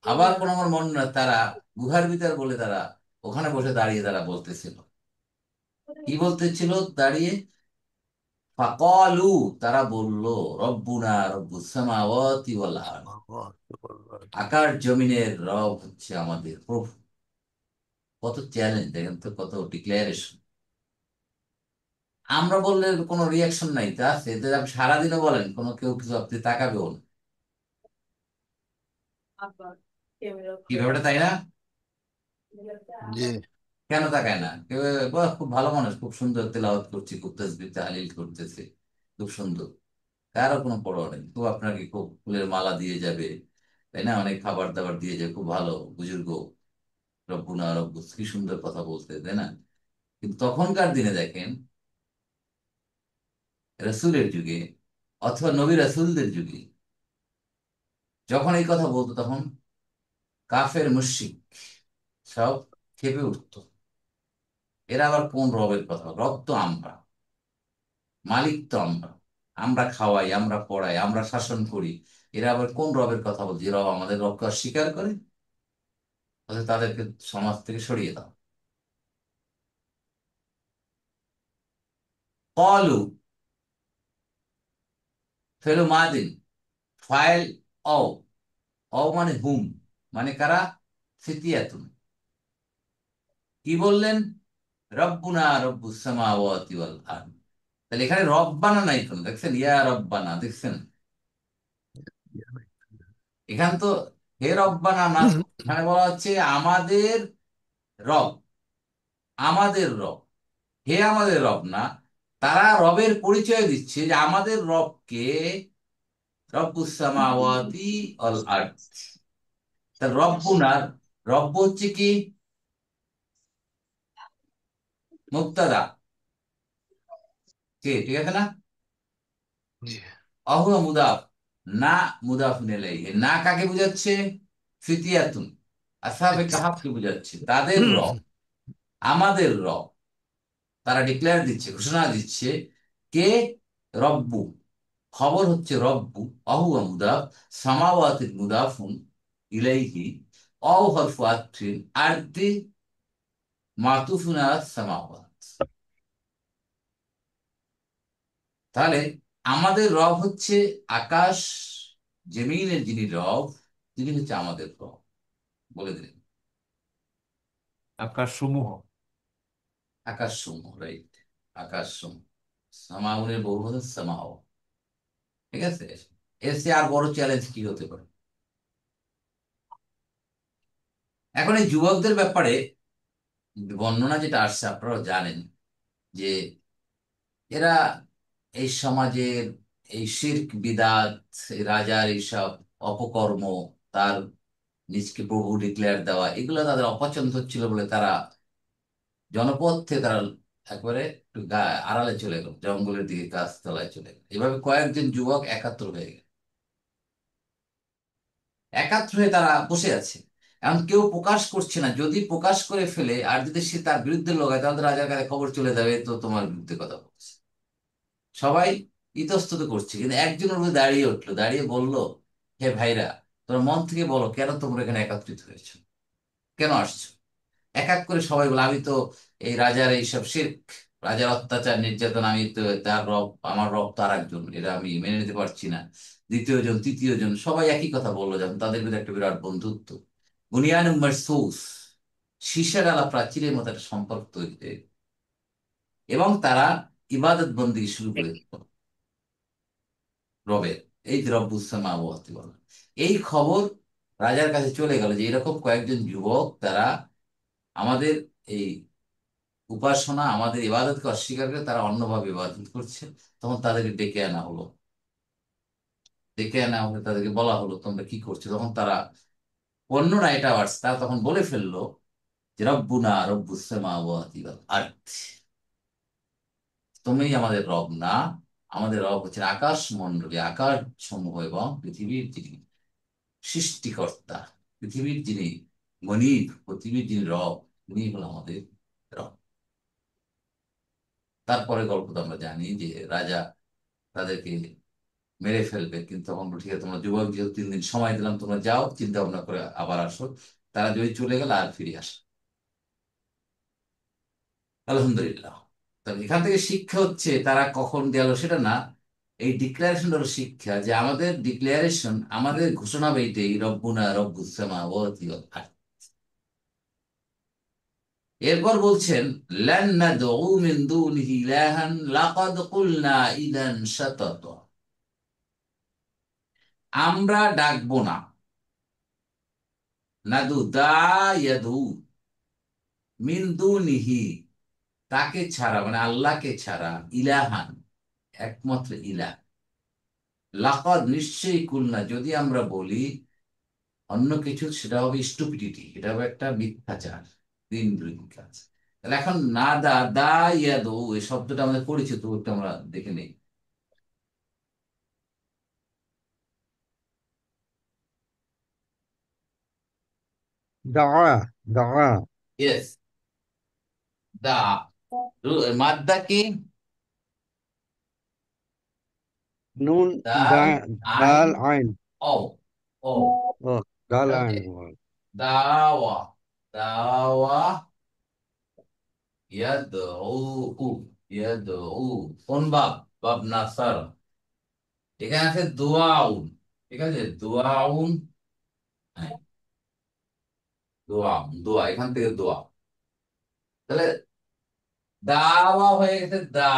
আবার কোন আমার বর্ণনা তারা গুহার ভিতর বলে তারা ওখানে বসে দাঁড়িয়ে তারা বলতেছিল, কি বলতেছিল দাঁড়িয়ে? ফাকালু তারা বলল রব্বুনা রব্বুস সামাওয়াতি ওয়াল আরদ, আকাশ জমিনের রব হচ্ছে আমাদের প্রভু। কত চ্যালেঞ্জ দেখেন তো, কত ডিক্লারেশন। আমরা বললে কোনো রিয়াকশন নাই, তা আছে এদের। আপনি সারাদিনও বলেন কোনো কেউ কিছু আপনি তাকাবেও না, কি ব্যাপারটা তাই না? জি। কেন তাকায় না কেউ? বাহ, খুব ভালো মানুষ, খুব সুন্দর তেলাওয়াত করছি, খুব তাসবিহ তাহলিল করতেছে, খুব সুন্দর, কারো কোনো পরোয়া নেই। খুব আপনাকে খুব ফুলের মালা দিয়ে যাবে, তাই না, অনেক খাবার দাবার দিয়ে যাবে, খুব ভালো বুজুর্গ, রব্বুনা রব্বুস, কি সুন্দর কথা বলতে, তাই না? কিন্তু তখনকার দিনে দেখেন, রসুলের যুগে অথবা নবী রাসূলদের যুগে যখন এই কথা বলতো তখন কাফের মুশরিক সব খেপে উঠতো। এরা আবার কোন রবের কথা? রব তো আমরা, মালিক তো আমরা, আমরা খাওয়াই, আমরা পড়াই, আমরা শাসন করি। এরা আবার কোন রবের কথা বলছে? এরা আমাদের রবকে অস্বীকার করে। তাহলে তাদেরকে সমাজ থেকে সরিয়ে দাও। কলু, ফেলু মাদিন, ফাইল, অ, অ মানে হুম, মানে কারা? ফিতিয়াতুন। কি বললেন? রব্বুনা রব্বুস সামাওয়াতি ওয়াল আরদ। তাহলে এখানে রব্বানা নাই কোনো, দেখছেন? ইয়া রব্বানা দেখছেন? এখানে তো হে রব্বানা না তো, এখানে বলা হচ্ছে আমাদের রব, আমাদের রব। হে আমাদের রব না, তারা রবের পরিচয় দিচ্ছে যে আমাদের রবকে রব্বুস সামাওয়াতি ওয়াল আরদ। তার রব্বুনার, রব্ব হচ্ছে কি? মুবতাদা, কে? ঠিক আছে না? জি। অহুয়া মুদাফ, না মুদাফুন ইলাইহি। না কাকে বোঝাচ্ছে? ফিতিয়াতুন, আসহাবে কাহাফকে বোঝাচ্ছে, তাদের রব, আমাদের রব। তারা ডিক্লেয়ার দিচ্ছে, ঘোষণা দিচ্ছে। কে? রব্বু, খবর হচ্ছে রব্বু। অহুয়া মুদাফ, সামাওয়াতির মুদাফুন ইলাইহি। অও হরফু আতফিন, আরদি মাতুফুন আলা সামাওয়াত। তাহলে আমাদের রব হচ্ছে আকাশ জমিনের যিনি রব, তিনি হচ্ছে আমাদের রব। বলে দিলেন আকাশ সমূহ। আকাশ সমূহ, রাইট? আকাশ সমূহ, সামাউনের বহু হচ্ছে সামাও। ঠিক আছে? এর চেয়ে আর বড় চ্যালেঞ্জ কি হতে পারে? এখন এই যুবকদের ব্যাপারে বর্ণনা যেটা আসছে আপনারা জানেন যে এরা এই সমাজের এই শিরক বিদাত, এই রাজার এইসব অপকর্ম, তার নিজকে প্রভু ডিক্লেয়ার দেওয়া, এগুলো তাদের অপছন্দ হচ্ছিল বলে তারা জনপদ থেকে তারা একবারে একটু আড়ালে চলে গেল, জঙ্গলের দিকে, গাছতলায় চলে গেল। এভাবে কয়েকজন যুবক একাত্র হয়ে গেল। একাত্র হয়ে তারা বসে আছে। এখন কেউ প্রকাশ করছে না। যদি প্রকাশ করে ফেলে আর যদি সে তার বিরুদ্ধে লোগায়, তাহলে তো রাজার কাছে খবর চলে যাবে, তো তোমার বিরুদ্ধে কথা বলছে। সবাই ইতস্তত করছে, কিন্তু একজন ওর মধ্যে দাঁড়িয়ে উঠলো, দাঁড়িয়ে বলল, হে ভাইরা, তোমরা মন থেকে বলো, কেন তোমরা এখানে একত্রিত হয়েছো? কেন আসছো? এক এক করে সবাই বলে, আমি তো এই রাজার এইসব শিরক, রাজার অত্যাচার নির্যাতন, আমি তো তার রব, আমার রব তার একজন, এটা আমি মেনে নিতে পারছি না। দ্বিতীয় জন, তৃতীয় জন, সবাই একই কথা বললো, যেমন তাদের ভিতরে একটা বিরাট বন্ধুত্ব, বুনিয়ানুম মারসুস, সীসা ডালা প্রাচীরের মতো একটা সম্পর্ক তৈরি হয়ে গেল। এবং তারা ইবাদত বন্দি শুরু করে দিল রবের, এই যে রব্বুস সামাওয়াতি ওয়াল আরদ। এই খবর রাজার কাছে চলে গেল যে এরকম কয়েকজন যুবক তারা আমাদের এই উপাসনা, আমাদের ইবাদতকে অস্বীকার করে তারা অন্যভাবে ইবাদত করছে। তখন তাদেরকে ডেকে আনা হলো। ডেকে আনা হলে তাদেরকে বলা হলো, তোমরা কি করছো? তখন তারা, অন্যরা এটা আসছে, তারা তখন বলে ফেললো যে রব্বুনা রব্বুস সামাওয়াতি ওয়াল আরদ, তুমিই আমাদের রব না, আমাদের রব হচ্ছেন আকাশ মণ্ডলী, আকাশ সমূহ এবং পৃথিবীর যিনি সৃষ্টিকর্তা, পৃথিবীর যিনি মনিব, পৃথিবীর যিনি রব, তিনি হলো আমাদের রব। তারপরে গল্প তো আমরা জানি যে রাজা তাদেরকে মেরে ফেলবে, কিন্তু তখন বলল, ঠিক আছে, তোমরা যুবক যেহেতু 3 দিন সময় দিলাম, তোমরা যাও, চিন্তা ভাবনা করে আবার আসো। তারা যদি চলে গেল আর ফিরে আসে। আলহামদুলিল্লাহ। তবে এখান থেকে শিক্ষা হচ্ছে, তারা কখন গেল সেটা না, এই ডিক্লারেশন হলো শিক্ষা, যে আমাদের ডিক্লারেশন, আমাদের ঘোষণা এইটাই, রব্বুনা রব্বুস সামাওয়াতি ওয়াল আরদ। এরপর বলছেন, লান নাদউ মিন দুনিহি ইলাহান লাকাদ কুলনা ইদান শাতাতা। আমরা ডাকবো না, নাদু দা ইয়াদু, মিন দুনিহি, তাকে ছাড়া, মানে আল্লাহকে ছাড়া, ইলাহান, একমাত্র ইলাহ, লাকাদ নিশ্চয়ই, কুলনা যদি আমরা বলি অন্য কিছু, সেটা হবে স্টুপিডিটি, এটা হবে একটা মিথ্যাচার, দিন বিরোধী কাজ। তাহলে এখন না দা দা ইয়াদু, এই শব্দটা আমাদের পরিচিত, ওটা আমরা দেখে নেই। দাঁড়া দাঁড়া ইয়েস, দা। মাদ্দা কি? নুন দাল, আইন, দাল আইন ও। ও, ও দাল আইন ওকে। দাওয়া, দাওয়া, ইয়াদউ, ইয়াদউ, কোন বাব? বাব নাসার। এখানে আছে দোয়াউন, ঠিক আছে, দোয়াউন, হ্যাঁ, দোয়া, দোয়া, এখান থেকে দোয়া। তাহলে দাওয়া হয়ে গেছে দা,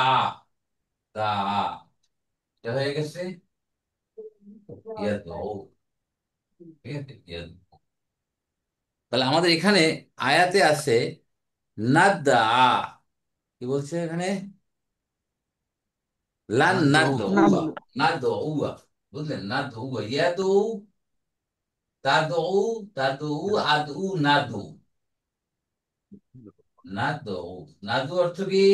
দা, এটা হয়ে গেছে ইয়াদউ, ঠিক আছে, ইয়াদউ। তাহলে আমাদের এখানে আয়াতে আছে নাদা, কি বলছে এখানে? লান নাদউ নাদউয়া, নাদু। নাদউয়া, বুঝলেন? নাদউয়া, ইয়াদু, তাদউ, তাদউ, আদউ, নাদু, নাদউ, নাদু অর্থ কি?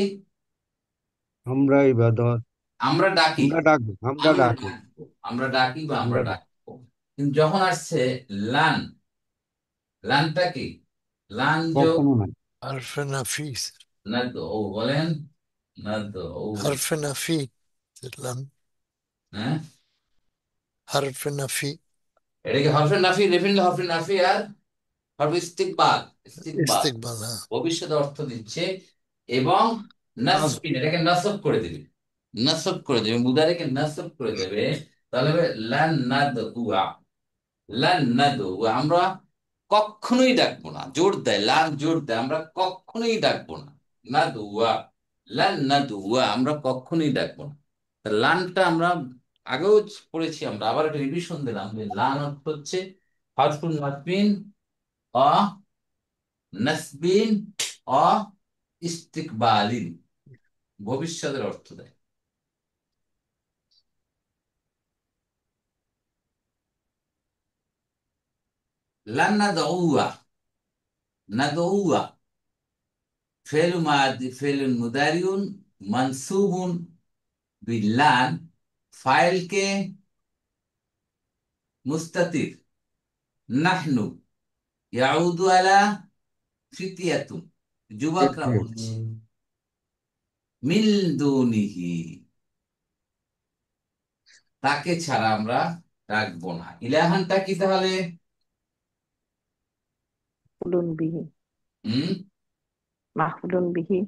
আমরা ইবাদত আমরা ডাকি, আমরা ডাকবো আমরা আমরা ডাকবো ডাকবো, আমরা ডাকি বা আমরা আমরা ডাক ডাকবো। কিন্তু যখন আসছে লান, লানটা কি? লান যোগ কখনো না হারফে নাফি, নাদউ, বলেন নাদউ, হারফে নাফি, লাম, হ্যাঁ, হারফে নাফি, এটা কি হরফে নাফি? ডেফিনেটলি হরফে নাফি। আর হরফে ইস্তিকবাল, ইস্তিকবাল, ইস্তেকবাল, হ্যাঁ। ভবিষ্যৎ অর্থ দিচ্ছে। এবং নাসবিন, এটাকে নসব করে দেবে, নসব করে দেবে, মুদারিকে নসব করে দেবে। তাহলে হবে লান নাদউয়া, লান নাদউয়া, আমরা কখনোই ডাকবো না। জোর দেয়, লান জোর দেয়, আমরা কখনোই ডাকবো না। নাদউয়া, লান নাদউয়া, আমরা কখনোই ডাকবো না। তা লানটা আমরা আগেও পড়েছি, আমরা আবার একটা রিভিশন দিলাম যে লান অর্থ হচ্ছে হরফুন নাসবিন, অ নাসবিন, অ ইস্তিকবালিন, ভবিষ্যতের অর্থ দেয়। লান নাদউয়া, নাদউয়া ফেল মাদি, ফেল মুদারিউন মানসুবুন বিল্লান, ফাইলকে মুস্তাতির, নাহনু ইয়াউদু আলা ফিতিয়াতুন, যুবকরা তৃতীয় বলছে, মিন দুনিহি, তাকে ছাড়া আমরা রাখবো না। ইলাহানটা কি তাহলে? মাহফুলুন বিহি। হুম, মাহফুলুন বিহি।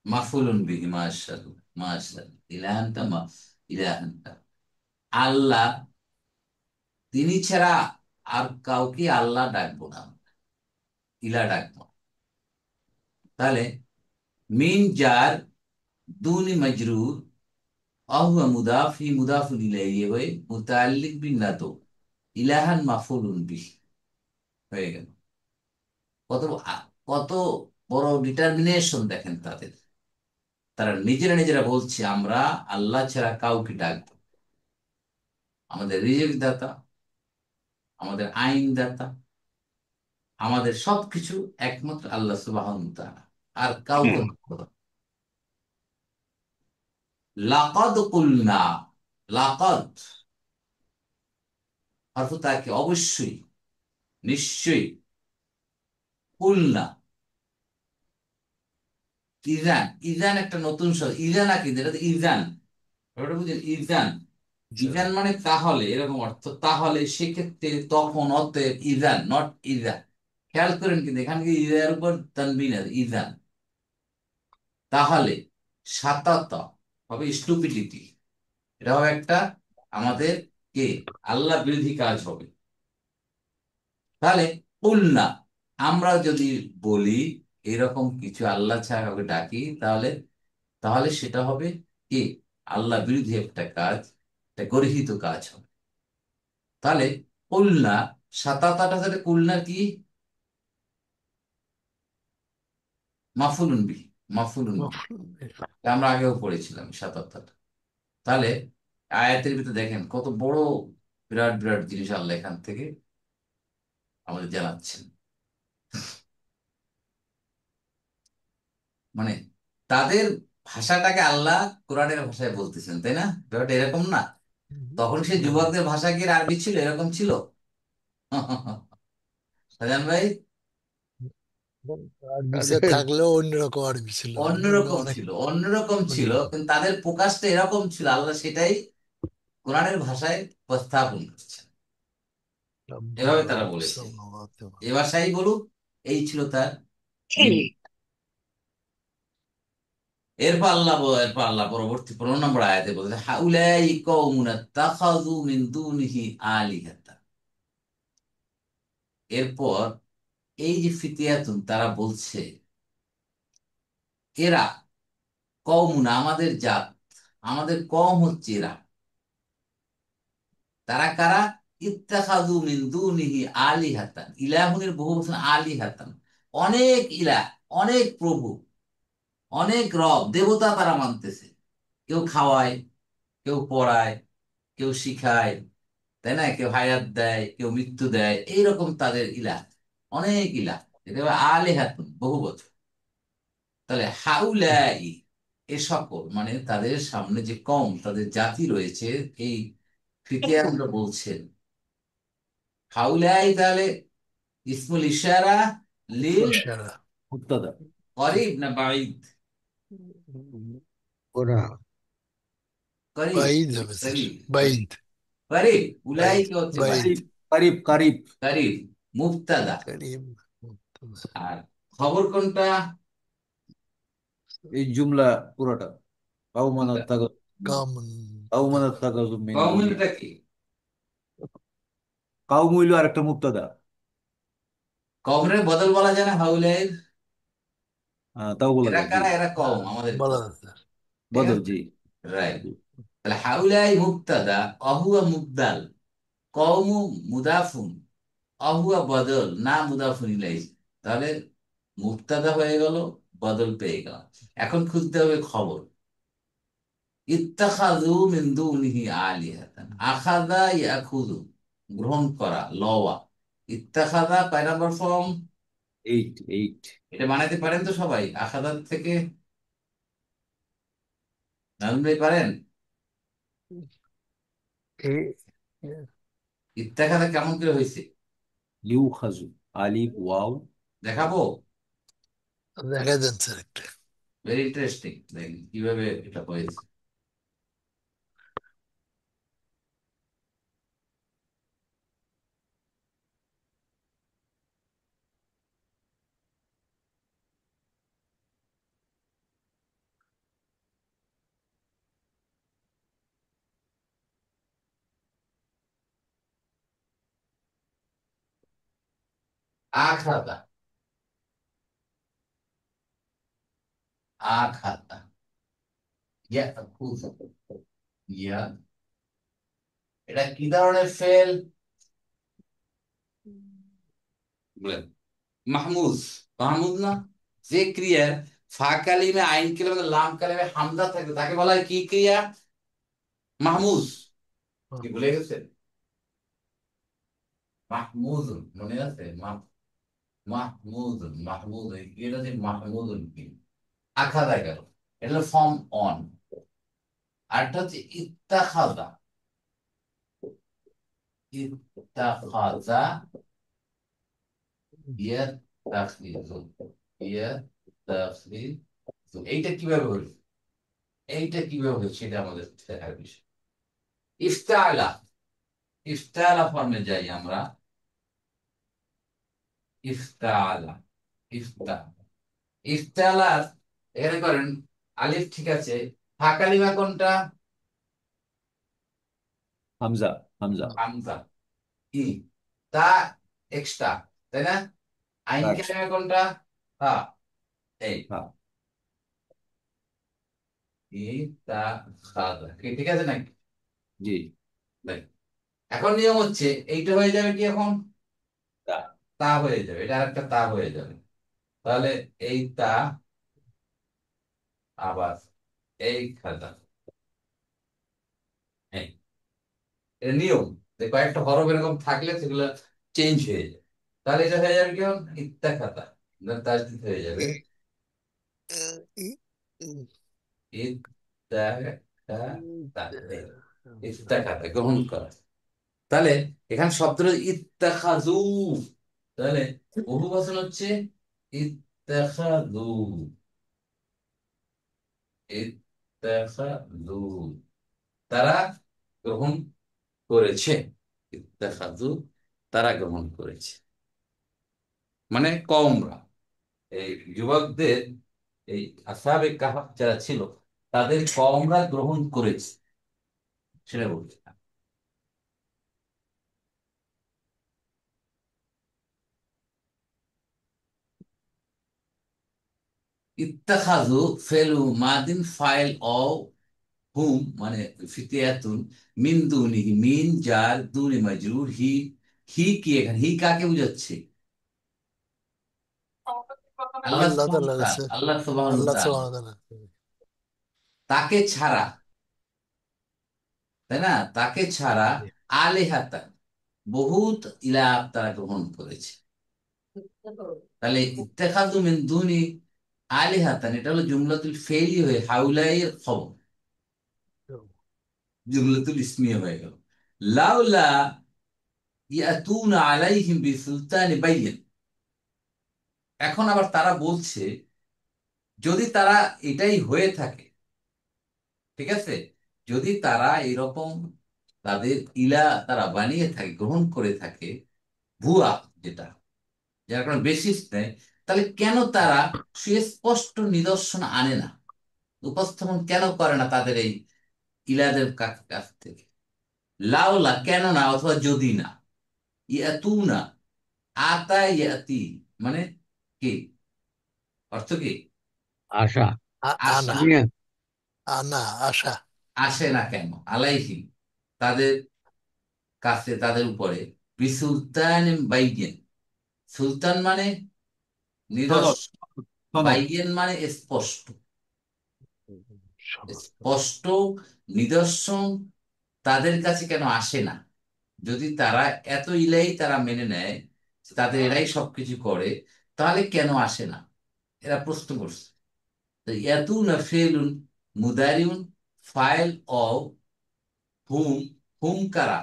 মাফুলুন বিহি, মাশাআল্লাহ, মাশাআল্লাহ। ইলাহানটা ইলাহানটা আল্লাহ, তিনি ছাড়া আর কাউকে আল্লাহ ডাকবো না, ইলা ডাকবো না। তাহলে মিন জার, দুনি মজরুর, অহুয়া মুদাফি, মুদাফুল ইলাইহি হয়ে মুতাআল্লিক বিন নাদু, ইলাহান মাফুলুন বিহি হয়ে গেল। কত কত বড় ডিটারমিনেশন দেখেন তাদের। তারা নিজেরা নিজেরা বলছে আমরা আল্লাহ ছাড়া কাউকে ডাকবো না। আমাদের রিজিক দাতা, আমাদের আইন দাতা, আমাদের সবকিছু একমাত্র আল্লাহ সুবহানাহু ওয়া তাআলা, আর কাউকে ডাকবো না। লাকাদ কুলনা, লাকাদ অর্থ তাকে অবশ্যই, নিশ্চয়ই, কুলনা, ইজান, ইজান একটা নতুন শব্দ, ইজান কি? এটা তো ইজান, ওটা বুঝলেন? ইজান, ইজান মানে তাহলে, এরকম অর্থ। তাহলে, সেক্ষেত্রে, তখন, অতএব, ইজান, নট ইজা। খেয়াল করেন কিন্তু এখানে কি ইজার উপর তানবিন আছে, ইজান। তাহলে সাতাতা হবে স্টুপিডিটি, এটা হবে একটা আমাদের কে আল্লাহ বিরোধী কাজ হবে। তাহলে উল্না, আমরা যদি বলি এরকম কিছু আল্লাহ ছাড়া কাউকে ডাকি, তাহলে তাহলে সেটা হবে কি আল্লাহ বিরোধী একটা কাজ, একটা গর্হিত কাজ হবে। তাহলে কুলনা, সাতাতাটা সাথে কুলনা কি? মাফুলুন বিহি, মাফুলুন বিহি, মাফরুল বিহি। আমরা আগেও পড়েছিলাম সাতাত্তরটা। তাহলে আয়াতের ভিতরে দেখেন কত বড় বিরাট বিরাট জিনিস আল্লাহ এখান থেকে আমাদের জানাচ্ছেন। মানে তাদের ভাষাটাকে আল্লাহ কোরআনের ভাষায় বলতেছেন, তাই না? ব্যাপারটা এরকম না? তখন সেই হ্যাঁ। যুবকদের ভাষা কি আর আরবি ছিল, এরকম ছিল? শাহজাহান ভাই, আরবিতে থাকলেও অন্যরকম আরবি ছিল, অন্য অন্যরকম অনেক ছিল, অন্যরকম ছিল, অন্যরকম। কিন্তু তাদের প্রকাশটা এরকম ছিল, আল্লাহ সেটাই কোরআনের ভাষায় উপস্থাপন করছেন। এভাবে তারা বলেছে, এ ভাষাই বলুক, এই ছিল তার নীতি। এরপর আল্লাহ পরবর্তী 15 নম্বর আয়াতে বলছে, হাউলাই কওমুন ইত্তাখাযু মিন দুনিহি আলিহাতা। এরপর এই যে ফিতিয়াতুন, তারা বলছে, এরা কওমুন, আমাদের জাত, আমাদের কম হচ্ছে এরা। তারা কারা? ইত্তাখাযু মিন দুনিহি আলিহাতান, ইলাহুনের বহু বচন আলিহাতান, অনেক ইলাহ, অনেক প্রভু, অনেক রব দেবতা তারা মানতেছে। কেউ খাওয়ায়, কেউ পড়ায়, কেউ শিখায়, তাই না, কেউ হায়াত দেয়, কেউ মৃত্যু দেয়, এইরকম তাদের ইলাহ, অনেক ইলাহ। এটা হলো আলিহাতুন, বহু বচন। তাহলে হাউলাই, এ সকল মানে তাদের সামনে যে কম, তাদের জাতি রয়েছে, এই ফিতিয়া বলছেন হাউলাই, তাহলে ইসমুল ইশারা লিল ইশারা। মুক্তাদা। করিব না বাইদ? ওরা করিব, বাইদ হবে স্যার, করিব, বাইদ। করিব। উলাই বাইদ, কে হচ্ছে বাইদ। বাইদ, কারিব কারিব কারিব। করিব মুবতাদা। করিম। আর খবর কোনটা? এই জুমলা পুরোটা। কাউমান আত্তাগা কামন। কাউমান আত্তাগাযু মিন দুনি। কওমটা কি? কাউম হইল আরেকটা মুক্তাদা। কওমের বদল বলা যায় না হাউলাই? তাও বলা এরা যায়, জি। কারা? এরা কওম, হ্যাঁ, আমাদের বলা কওম। যাচ্ছে। ঠিক বদল, আছে, জি। রাইট। তাহলে হাউলাই মুবতাদা, অহুয়া মুবদাল, কওমু মুদাফুন, অহুয়া বদল, না মুদাফুন ইলাইহি। তাহলে মুবতাদা হয়ে গেল, বদল পেয়ে গেল। এখন খুঁজতে হবে খবর। ইত্তাখাযু মিন দুনিহি আলিহাতান, আখাযা ইয়াখুযু, গ্রহণ করা, লওয়া। ইত্তাখাযা কয় নাম্বার ফর্ম? 8 8। এটা বানাইতে পারেন তো সবাই? আখাযাত থেকে নাজমুল ভাই পারেন? এ- ইত্তাখাযা কেমন করে হয়েছে ইউখাযু, আলিফ ওয়াও। দেখাবো? দেখা দেন স্যার একটা। ভেরি ইন্টারেস্টিং, দেখেন কিভাবে এটা হয়েছে। আখাযা, আখাযা, ইয়াখুযু, ইয়া, এটা কি ধরনের ফেল বলেন? মাহমুজ, মাহমুদ না? যে ক্রিয়ার ফা কালিমে, আইন কালিমে, লাম কালিমে হামজা থাকে, তাকে বলা হয় কি ক্রিয়া? মাহমুজ। কি ভুলে গেছেন? মাহমুদুন, মনে আছে? মাহমুদুন, মাহমুদ, এই ক্রিয়াটা যে মাহমুদুন কি, আখাযা গেল, এটা হলো ফর্ম অন। আরটা হচ্ছে ইত্তাখাযা, ইত্তাখাযা ইয়াত্তাখিযু, ইয়াত্তাখিযু, এইটা কিভাবে হলো? এইটা কিভাবে হলো সেটা আমাদের দেখার বিষয়। ইফতালা, ইফতালা ফর্মে যাই আমরা। ইফতালা, ইফতা, ইফতালার এখানে করেন আলিফ, ঠিক আছে। ফা কালিমা কোনটা? হামজা, হামজা। হামজা। ই, তা এক্সট্রা, তাই না? আইন রাইট। কালিমা কোনটা? হা, এই হ্যাঁ, ই, তা, খাদা, ঠিক আছে নাকি? জি। দেখ, এখন নিয়ম হচ্ছে এইটা হয়ে যাবে কি এখন? তা, তা হয়ে যাবে, এটা আরেকটা তা হয়ে যাবে। তাহলে এই তা, আবার এই খাদা, এই, এটা নিয়ম, যে কয়েকটা হরফ এরকম থাকলে সেগুলো চেঞ্জ হয়ে যায়। তাহলে এটা হয়ে যাবে কেমন? ইত্তা খাতা, তাজদিদ হয়ে যাবে এ- এ- এ- ইত্তা খাতা, এই ইত্তা খাতা, গ্রহণ করা। তাহলে এখানে শব্দটা ইত্তাখাযু, তাহলে বহু বচন হচ্ছে ইত্তাখাযু, ইত্তাখাযু, তারা গ্রহণ করেছে। ইত্তাখাযু, তারা গ্রহণ করেছে, মানে কওমরা, এই যুবকদের, এই আসহাবে কাহাফ যারা ছিল তাদের কওমরা গ্রহণ করেছে, সেটা বলছে। ইত্তাখাযু ফেলু মাদিন ফাইল অ হুম, মানে ফিতিয়াতুন মিন দুনিহি, মিন জার দুনি মাজরুর, হি, হি কি এখানে, হি কাকে বুঝাচ্ছে? আল্লাহ আল্লাহ সুবহানাহু তাআলা ওয়া তাআলা, কাছে। আল্লাহ সুবহানাহু ওয়া আল্লাহ তাআলা। সুবহানাহু ওয়া তাআলা। তাকে ছাড়া, তাই না, তাকে ছাড়া আলেহাতা, বহুত ইলাহ তারা গ্রহণ করেছে। তাহলে ইত্তেখাযু মিন দুনি আলিহাতান, এটা হলো জুমলাতুল ফেইলি হয়ে হাউলাইয়ের খবর, জুমলাতুল ইসমিয়া হয়ে গেল। লাউলা ইয়াতুনা আলাইহিম বিসুলতানি বাইয়িন, এখন আবার তারা বলছে যদি তারা এটাই হয়ে থাকে, ঠিক আছে, যদি তারা এরকম তাদের ইলা তারা বানিয়ে থাকে, গ্রহণ করে থাকে, ভুয়া, যেটা যার কোনো বেসিস নেই, তাহলে কেন তারা সুস্পষ্ট নিদর্শন আনে না, উপস্থাপন কেন করে না তাদের এই ইলাদের কাছ থেকে? লাউলা, কেন না, অথবা যদি না, ইয়াতু না, আতা ইয়াতি, মানে কি, অর্থ কি? আশা, আনা, আসা, নিয়ে, আনা, আশা। আসে না কেন, আলাইহিম, তাদের কাছে, তাদের উপরে, বিসুলতান বাইয়িন, সুলতান মানে সনদ, নিদর্শন, সনদ। বাইয়িন মানে স্পষ্ট, সনদ। স্পষ্ট নিদর্শন তাদের কাছে কেন আসে না? যদি তারা এত ইলাই তারা মেনে নেয় যে তাদের এরাই সবকিছু করে, তাহলে কেন আসে না? এরা প্রশ্ন করছে। তো ইয়াতুনা ফেলুন মুদারিউন, ফাইল অফ হুম, হুম কারা,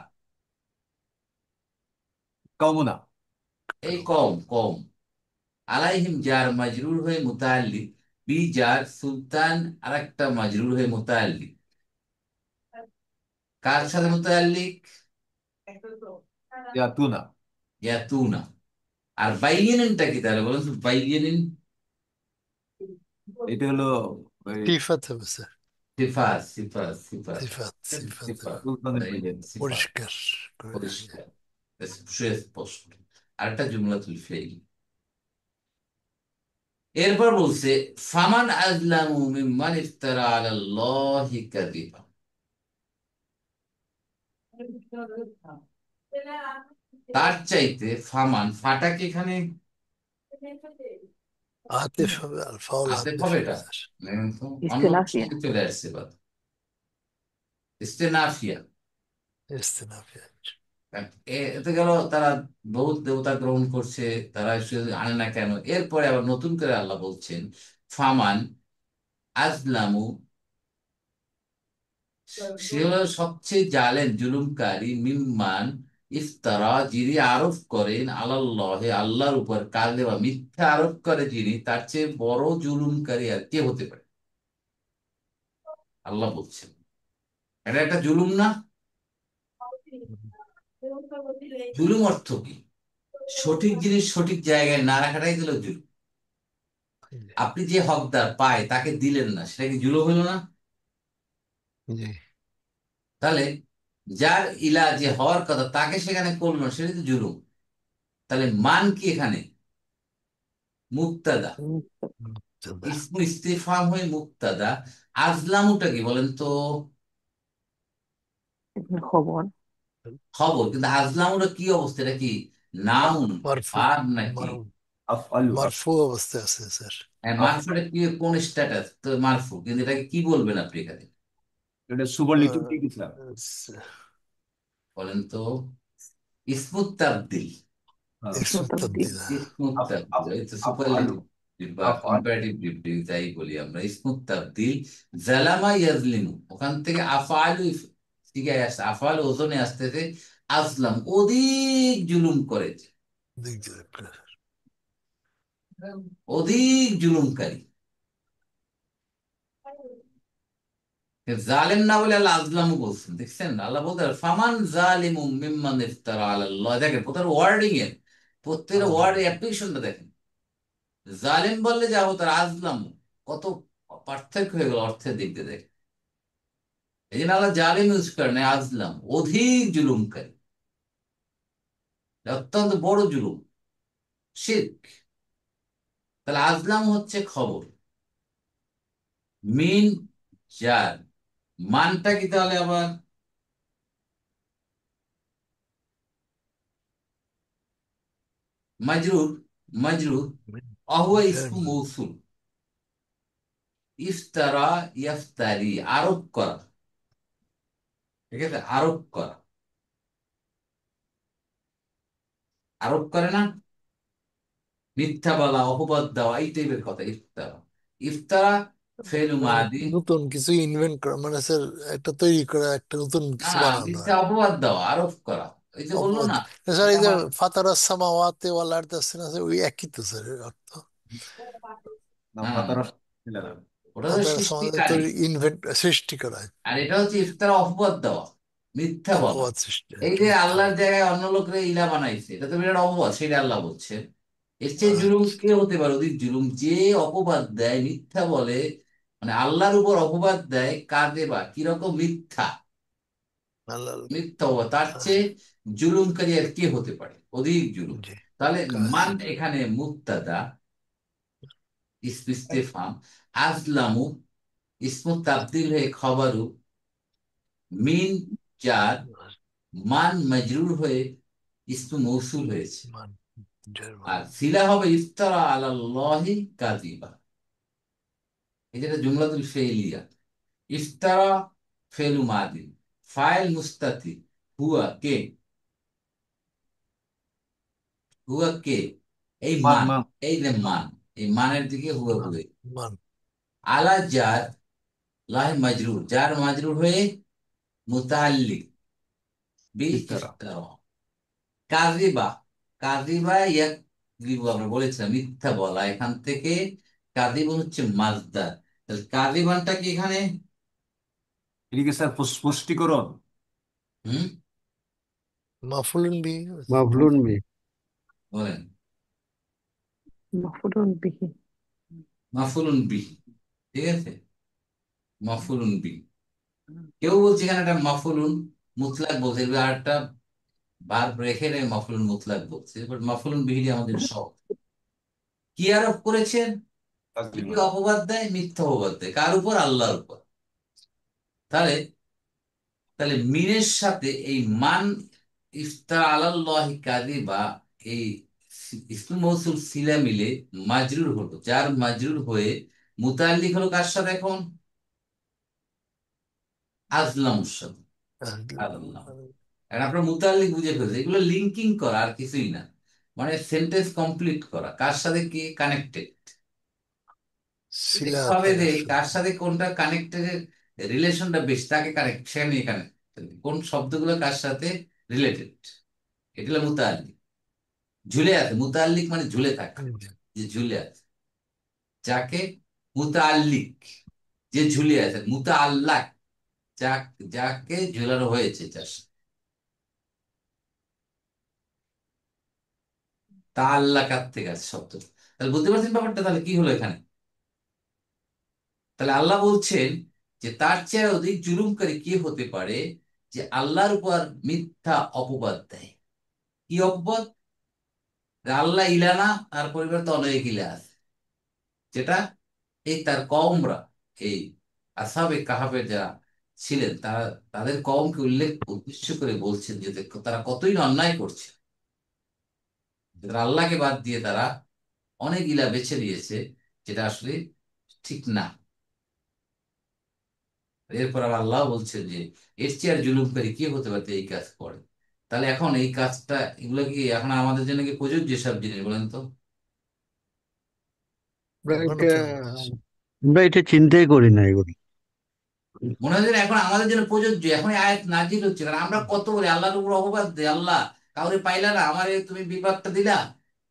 কামনা। এই কম, কম, আলাইহিম জার মাজরুর হয়ে মুতাআল্লিক, বি জার সুলতান আরেকটা মাজরুর হয়ে মুতাআল্লিক, কার সাথে মুতাআল্লিক? ইয়াতুনা, ইয়াতুনা। আর বাইয়িনটা কি তাহলে বলেন তো, বাইয়িন, এটা হলো ওই সিফাত হবে স্যার। সিফাত, সিফাত, সিফাত, সিফাত, সিফাত সিফাত, সুলতানের বাইয়িন, বিজয়। সিফাত, পরিষ্কার করে। পরিষ্কার, সুস্পষ্ট। আরেকটা জুমলাতুল ফেইল। এরপর বলছে ফামান আযলামু মিম্মান ইফতারা আলাল্লাহি কাযিবা, তার চাইতে, ফামান, ফাটা কি এখানে আতিফ হবে, আল ফাউল আতে আতিফ হবে? হবে এটা স্যার। অন্য ইস্তেনাফিয়া। কিছু চলে আসছে বা ইস্তেনাফিয়া। ইস্তেনাফিয়া। এতে গেল তারা বহুত দেবতা গ্রহণ করছে, তারা শুধু আনে না কেন? এরপরে আবার নতুন করে আল্লাহ বলছেন ফামান আজলামু, সে হলো সবচেয়ে জালেম জুলুমকারী, মিম্মান ইফতারা, যিনি আরোপ করেন আলাল্লাহে, আল্লাহর উপর, কাযে বা মিথ্যা আরোপ করে যিনি, তার চেয়ে বড় জুলুমকারী আর কে হতে পারে? আল্লাহ বলছেন এটা একটা জুলুম না? জুলুম অর্থ কি? সঠিক জিনিস সঠিক জায়গায় না রাখাটাই হলো জুলুম। আপনি যে হকদার পায় তাকে দিলেন না, সেটা কি জুলুম হলো না? জি। তাহলে যার ইলা যে হওয়ার কথা তাকে সেখানে করলো না, সেটা তো জুলুম। তাহলে মান কি এখানে? মুক্তাদা, মুক্তাদা। ইসমু ইস্তিফহাম হয়ে মুক্তাদা। আজলামুটা কি বলেন তো? খবর। খবর, কিন্তু আজলামুটা কি অবস্থা, এটা কি নাউন, মারফু, ভার্ব নাকি? মার- আফআলু, মারফু অবস্থায় আছে স্যার। হ্যাঁ, আফ, মারফুটা কি, কোন স্ট্যাটাস তো মারফু, কিন্তু এটাকে কি বলবেন আপনি এখানে? এটা সুপারলেটিভ দিয়ে দিছিলাম। বলেন তো। ইসমুত তাবদিল, হ্যাঁ। ইসমু ইসমত তাবদীল। তাবদীল। ইসমুত আফ, আফ, তাবদিল, এই তো আফআলু, সুপারলেটিভ বা আফআল, কম্পারেটিভ ডিগ্রি যাই বলি আমরা, ইসমুত তাবদিল। জালামা ইয়াজলিমু, ওখান থেকে আফআলু ঠিক আসছে, আফআলু ওজনে আসতেছে আজলাম, অধিক জুলুম করেছে। দেখতে দেখতে। অধিক জুলুমকারী। জালেম না বলে আল্লাহ আজলামু বলছেন, দেখছেন? আল্লাহ বলতে ফামান জালিমু মিম্মান ইফতারা আলাল্লাহ। দেখেন প্রত্যেকটা ওয়ার্ডিং এর, প্রত্যেকটা ওয়ার্ড অ্যাপ্লিকেশনটা দেখেন। জালেম বললে যা হতো, আর আজলামু কত পার্থক্য হয়ে গেল অর্থের দিক দিয়ে দেখেন। এই জন্য আল্লাহ জালিম ইউজ করেন না, আজলাম, অধিক জুলুমকারী। এটা অত্যন্ত বড় জুলুম, শিরক। তাহলে আজলাম হচ্ছে খবর, মিন জার, মানটা কি তাহলে আবার মাজরুর, মাজরুর, অহুয়া ইসমু মৌসুল, ইফতারা ইয়াফতারি, আরোপ করা, ঠিক আছে? আরোপ করা, আরোপ করে না, মিথ্যা বলা, অপবাদ দেওয়া, এই টাইপের কথা ইফতারা। ইফতারা ফেলু মানে মাদি, নতুন কিছু ইনভেন্ট করা, মানে স্যার একটা তৈরি করা, একটা নতুন না, কিছু বানানো মিথ্যা আর কি। অপবাদ দেওয়া, আরোপ করা। এই যে বললো অপবাদ। না, স্যার এটা এই যে আমার, ফাতারাস সামাওয়াতি ওয়াল আরদি আছে না স্যার, ওই একই তো স্যার এর অর্থ। না, হ্যাঁ, ফাতারা। ওটা তো ফাতারাস সামাওয়াতি সৃষ্টিকারী। তৈরি, ইনভেন্ট, সৃষ্টি করা, আর এটা হচ্ছে ইফতারা, অপবাদ দেওয়া, মিথ্যা বলা। অপবাদ সৃষ্টি আর এই কি, যে মিথ্যা আল্লাহর বলা। জায়গায় অন্য লোকরা ইলা বানাইছে, এটা তো বিরাট অপবাদ, সেটা আল্লাহ বলছে। এর চেয়ে জুলুম আচ্ছা। কে হতে পারে? অধিক জুলুম, যে অপবাদ দেয়, মিথ্যা বলে, মানে আল্লাহর উপর অপবাদ দেয়, কাঁদে বা কিরকম মিথ্যা, আল্লাহ। মিথ্যা অপবাদ, তার চেয়ে জুলুমকারী আর কে হতে পারে? অধিক জুলুম। জি। তাহলে মান কাজী। এখানে মুক্তাদা, ইসমে ইস্তেফাম, আজলামু ইসমু তাবদিল হয়ে খবরু, মিন জার, মান মজরুর হয়ে ইসমু মৌসুল হয়েছে। মান, আর জার্মান। সিলা হবে ইফতারা আলাল্লাহি কাযিবা। এই যেটা জুমলাতুল ফেইলিয়া। ইফতারা ফেলু মাদি, ফাইল মুস্তাতির, হুয়া কে, হুয়া কে, এই মান মান, মান। এই যে মান, এই মানের দিকে হুয়া মান, হুয়ে। মান। আলা জার, লাহি মাজরুর, জার মাজরুর হয়ে মুতাআল্লিক বি ইফতারা। ইফতারা। কাযিবা, কাযিবা ইয়াকযিবু, আমরা বলেছিলাম মিথ্যা বলা, এখান থেকে কাযিব হচ্ছে মাজদার। তাহলে কাযিবানটা কি এখানে? এদিকে স্যার স্পষ্টীকরণ। হুম, মাফুলুন বি। মাফলুন বি। বলেন। مفعول به মাফুলুন বিহি, ঠিক আছে, মাফুলুন বিহি। কেউ বলছে এখানে একটা মাফুলুন মুতলাক বলছে, এবার আর একটা বার রেখে রে মাফুলুন মুতলাক বলছে, বাট মাফুলুন বিহি আমাদের সব। কি আরোপ করেছেন? কি তাসলিমা। অপবাদ দেয়? মিথ্যা অপবাদ দেয়, কার উপর? আল্লাহর উপর। তাহলে, তাহলে মিনের সাথে এই মান, ইফতার আলাল্লাহি কাযিবা, এই ইসমু মৌসুল সিলা মিলে মাজরুর হলো, যার মাজরুর হয়ে মুতাল্লিক হলো কার সাথে এখন? আজলামুর সাথে, আল্লাহ। এখন আপনার মুতাল্লিক বুঝে ফেলছে, এগুলো লিঙ্কিং করা, আর কিছুই না। মানে সেন্টেন্স কমপ্লিট করা, কার সাথে কি কানেক্টেড, দেখতে হবে সিলাতে যে আসলে। কার সাথে কোনটা কানেক্টেড, রিলেশনটা বেশি, তাকে কানেক্ট, সে নিয়ে কানেক্ট, কোন শব্দগুলো কার সাথে রিলেটেড, এটা হলো মুতাল্লিক। ঝুলে আছে, মুতাল্লিক মানে ঝুলে থাকা, যে ঝুলে আছে, যাকে মুতাল্লিক, যে ঝুলে আছে, মুতাআল্লাক, যা, যাকে ঝুলানো হয়েছে, যার সাথে। তাআল্লাকাত থেকে আছে শব্দ। তাহলে বুঝতে পারছেন ব্যাপারটা? তাহলে কি হলো এখানে? তাহলে আল্লাহ বলছেন যে তার চেয়ে অধিক জুলুমকারী কে হতে পারে, যে আল্লাহর উপর মিথ্যা অপবাদ দেয়। কি অপবাদ? যে আল্লাহ ইলানা, তার পরিবার তো অনেক ইলা আছে, যেটা এই তার কওমরা, এই আসহাবে কাহাফের যারা ছিলেন, তারা তাদের কওমকে উদ্দেশ্য করে বলছেন যে দেখো তারা কতই না অন্যায় করছে, তারা আল্লাহকে বাদ দিয়ে তারা অনেক ইলা বেছে নিয়েছে, যেটা আসলে ঠিক না। এরপর আবার আল্লাহ বলছেন যে এর চেয়ে আর জুলুমকারী কে হতে পারে এই কাজ করে। তাহলে এখন এই কাজটা, এগুলো কি এখন আমাদের জন্য কি প্রযোজ্য? সব জিনিস বলেন তো। আমরা এখনো এটা তো। আমরা এটা চিন্তাই করি না এগুলো। মনে হয় যেন এখন আমাদের জন্য প্রযোজ্য, এখন এই আয়াত নাজিল হচ্ছে, কারণ আমরা কত বলি আল্লাহর উপর অপবাদ দিই, আল্লাহ কাউরে পাইলা না, আমারে তুমি বিপদটা দিলা,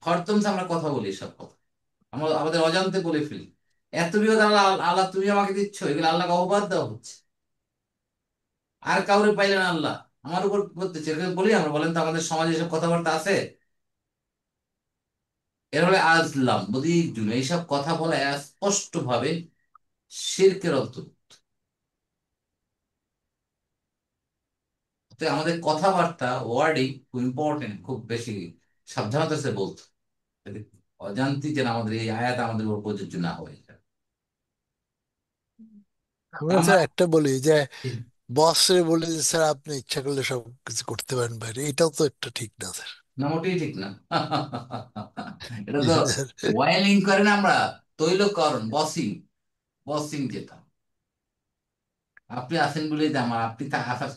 হরতমস আমরা কথা বলি সব কথা। আমরা আমাদের অজান্তে বলে ফেলি। এত বিপদ আল্লাহ, আল্লাহ তুমি আমাকে দিচ্ছ, এগুলো আল্লাহকে অপবাদ দেওয়া হচ্ছে। আর কাউরে পাইলেন আল্লাহ আমার উপর করতেছে, এরকম বলি আমরা? বলেন তো আমাদের সমাজে এসব কথাবার্তা আছে? এর হলে আজলাম বদিক জুন, এইসব কথা বলা স্পষ্ট ভাবে শিরকের অন্তর্ভুক্ত। তো আমাদের কথাবার্তা, ওয়ার্ডিং খুব ইম্পর্টেন্ট, খুব বেশি সাবধানতার সাথে বলতে হবে। যাতে অজান্তি যেন আমাদের এই আয়াত আমাদের উপর প্রযোজ্য না হয়ে যায়। তা আমরা আমরা স্যার একটা বলি যে বসরে বলি যে স্যার আপনি ইচ্ছা করলে সব কিছু করতে পারেন বাইরে, এটাও তো একটা ঠিক না স্যার। না, মোটেই ঠিক না। এটা তো ওয়াইলিং করে না আমরা, তৈলকরণ, বসিং, বসিং যেটা। আপনি আছেন বলেই তো আমার, আপনি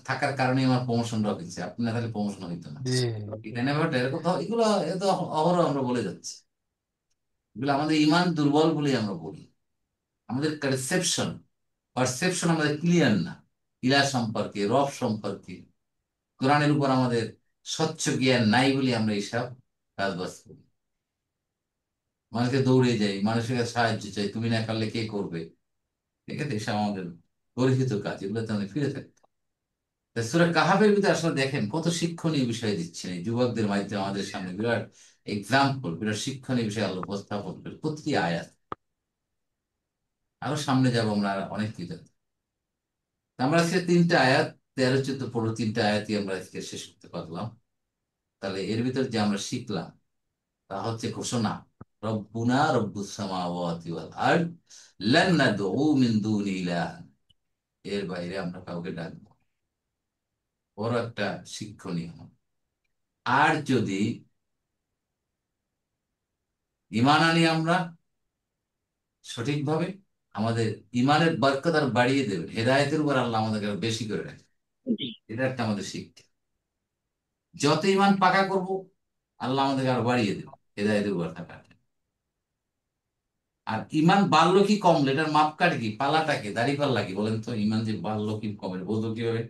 থাকার কারণে আমার প্রমোশন রয়েছে, আপনি না থাকলে প্রমোশন হইতো না। জি। এটা নেভার, এরকম তো এগুলো, এ তো অহরহ আমরা বলে যাচ্ছি। এগুলো আমাদের ইমান দুর্বল বলেই আমরা বলি। আমাদের পারসেপশন, পারসেপশন আমাদের ক্লিয়ার না ইলা সম্পর্কে, রব সম্পর্কে, কোরআনের উপর আমাদের স্বচ্ছ জ্ঞান নাই বলে আমরা এইসব কাজ বাজ করি। মানুষকে দৌড়ে যাই, মানুষের কাছে সাহায্য চাই, তুমি না পারলে কে করবে? ঠিক আছে, এসব আমাদের গর্হিত কাজ, এগুলোতে আমাদের ফিরে থাকতে হবে। তা সূরা কাহাফের ভিতরে আসলে দেখেন কত শিক্ষণীয় বিষয় দিচ্ছেন এই যুবকদের মাধ্যমে আমাদের সামনে, বিরাট এক্সাম্পল, বিরাট শিক্ষণীয় বিষয় আল্লাহ উপস্থাপন করে প্রতিটি আয়াত। আরো সামনে যাব আমরা, আর অনেক কিছু। আমরা আজকে তিনটা আয়াত, 13, 14, 15 তিনটা আয়াতই আমরা আজকে শেষ করতে পারলাম। তাহলে এর ভিতর যে আমরা শিখলাম তা হচ্ছে ঘোষণা, রব্বুনা রব্বুস সামাওয়াতি ওয়াল আরদ লান নাদউ মিন দুনি ইলাহা, এর বাইরে আমরা কাউকে ডাকবো না। বড় একটা শিক্ষণীয়। আর যদি ঈমান আনি আমরা সঠিকভাবে, আমাদের ঈমানের বরকত আর বাড়িয়ে দেবেন, হেদায়েতের উপর আল্লাহ আমাদেরকে আরো বেশি করে রাখে। এটা একটা আমাদের শিক্ষা। যত ঈমান পাকা করব, আল্লাহ আমাদেরকে আরো বাড়িয়ে দেবে হেদায়েতের উপর থাকা। আর ইমান বাড়লো কি কমলো, এটার মাপকাঠি কি? পালাটাকে, দাড়ি পাল্লা কি? বলেন তো, ইমান যে বাড়লো কি কমে বুঝবো কিভাবে?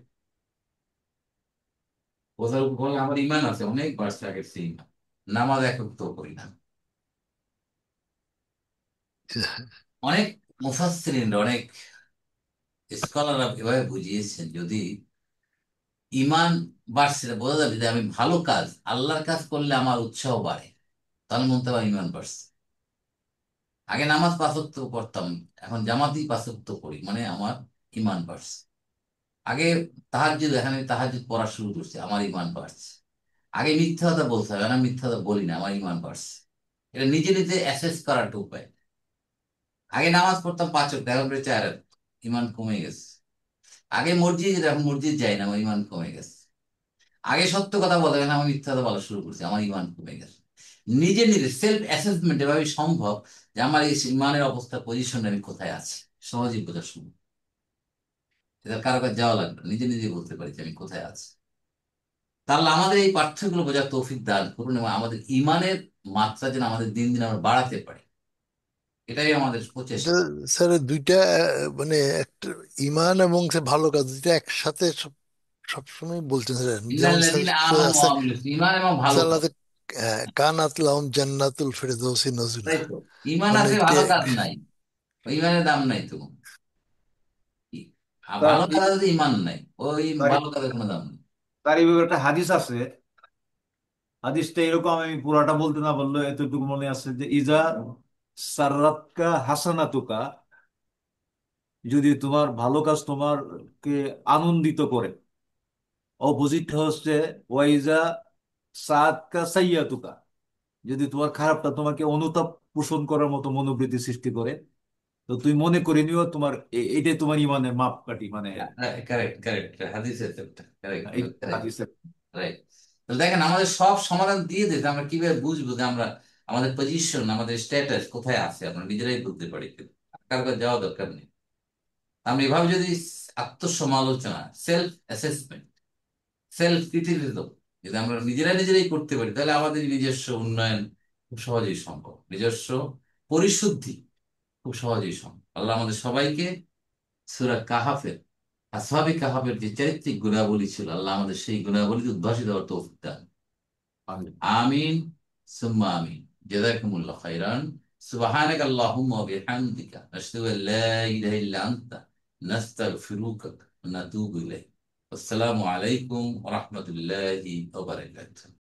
বোঝার উপর বলে আমার ইমান আছে, অনেক বাড়ছে আগের সেই ইমান। নামাজ একক করি না। অনেক মুফাসসিরিন, অনেক স্কলাররা এভাবে বুঝিয়েছেন, যদি ইমান বাড়ছে, এটা বোঝা যাবে যে আমি ভালো কাজ, আল্লাহর কাজ করলে আমার উৎসাহ বাড়ে, তাহলে মনে হবে ইমান বাড়ছে। আগে নামাজ 5 ওয়াক্ত করতাম, এখন জামাতেই 5 ওয়াক্ত করি, মানে আমার ইমান বাড়ছে। আগে তাহাজ্জুদ, এখন আমি তাহাজ্জুদ পড়া শুরু করছি, আমার ইমান বাড়ছে। আগে মিথ্যা কথা বলতে হবে, না মিথ্যা কথা বলি না, আমার ইমান বাড়ছে। এটা নিজে নিজে অ্যাসেস করার একটা উপায়। আগে নামাজ পড়তাম 5 ওয়াক্ত, এখন পড়ে 4 ওয়াক্ত, ইমান কমে গেছে। আগে মসজিদ যেতাম, এখন মসজিদ যাই না, আমার ইমান কমে গেছে। আগে সত্য কথা বলতে গেলে আমি মিথ্যা কথা বলা শুরু করছি, আমার ইমান কমে গেছে। নিজে নিজে সেলফ অ্যাসেসমেন্ট এভাবে সম্ভব যে আমার এই ইমানের অবস্থা, পজিশন আমি কোথায় আছি, সহজেই বোঝা শুরু। এটা কারো কাছে যাওয়া লাগবে না, নিজে নিজে বলতে পারি যে আমি কোথায় আছি। তাহলে আমাদের এই পার্থক্যগুলো বোঝার তৌফিক দান করুন, এবং আমাদের ইমানের মাত্রা যেন আমাদের দিন দিন আমরা বাড়াতে পারি, এটাই আমাদের এটা প্রচেষ্টা। স্যার দুইটা মানে একটা ইমান এবং সে ভালো কাজ দুইটা একসাথে সব সবসময় বলছেন স্যার। যেমন স্যার ইন্নাল্লাযীনা আমানু ওয়া আছে আমিলুস, ইমান এবং ভালো স্যার কাজ। আল্লাহ কানাত লাহুম জান্নাতুল ফিরদাউসি নজুলা, তাই তো, ইমান মানে আছে ভালো কাজ নাই, ওই ইমানের দাম নাই তো। তার ভালো কাজ আছে, ইমান নাই, ওই তার ভালো কাজের কোনো দাম নেই। তার এই ব্যাপারে একটা হাদিস আছে। হাদিসটা এরকম, আমি পুরাটা বলতে না বললো এতটুকু মনে আছে যে ইজা সাররাতকা হাসানাতুকা, যদি তোমার ভালো কাজ তোমারকে আনন্দিত করে, অপোজিট হচ্ছে ওয়াইজা সাআতকা সাইয়াতুকা, যদি তোমার খারাপটা তোমাকে অনুতাপ পোষণ করার মতো মনোবৃত্তি সৃষ্টি করে, তো তুমি মনে করে নিও তোমার এটাই তোমার ইমানের মাপকাঠি, মানে কারেক্ট, কারেক্ট, হাদিসে কারেক্ট, এই কারেক্ট, হাদিসের। রাইট। তাহলে দেখেন আমাদের সব সমাধান দিয়ে দিতে, আমরা কিভাবে বুঝবো যে আমরা আমাদের পজিশন, আমাদের স্ট্যাটাস কোথায় আছে, আমরা নিজেরাই বুঝতে পারি, কিন্তু কারো কাছে যাওয়া দরকার নেই। আমরা এভাবে যদি আত্মসমালোচনা, সেলফ অ্যাসেসমেন্ট, সেলফ ক্রিটিসিজম যদি আমরা নিজেরা নিজেরাই করতে পারি, তাহলে আমাদের নিজস্ব উন্নয়ন খুব সহজেই সম্ভব, নিজস্ব পরিশুদ্ধি খুব সহজেই সম্ভব। আল্লাহ আমাদের সবাইকে সূরা কাহাফের, আসহাবে কাহাফের যে চারিত্রিক গুণাবলী ছিল, আল্লাহ আমাদের সেই গুণাবলীতে উদ্ভাসিত হওয়ার তৌফিক দান। আমি আমিন সুম্মা আমিন। জাযাকুমুল্লাহ খাইরান। সুবহানাক আল্লাহুম্মা ওয়া বিহামদিকা নাশহাদু আল লা ইলাহা ইল্লা আনতা নাস্তাগফিরুকা ওয়া নাতুবু ইলাইক। আসসালামু আলাইকুম ওয়া রাহমাতুল্লাহি ওয়া বারাকাতুহু।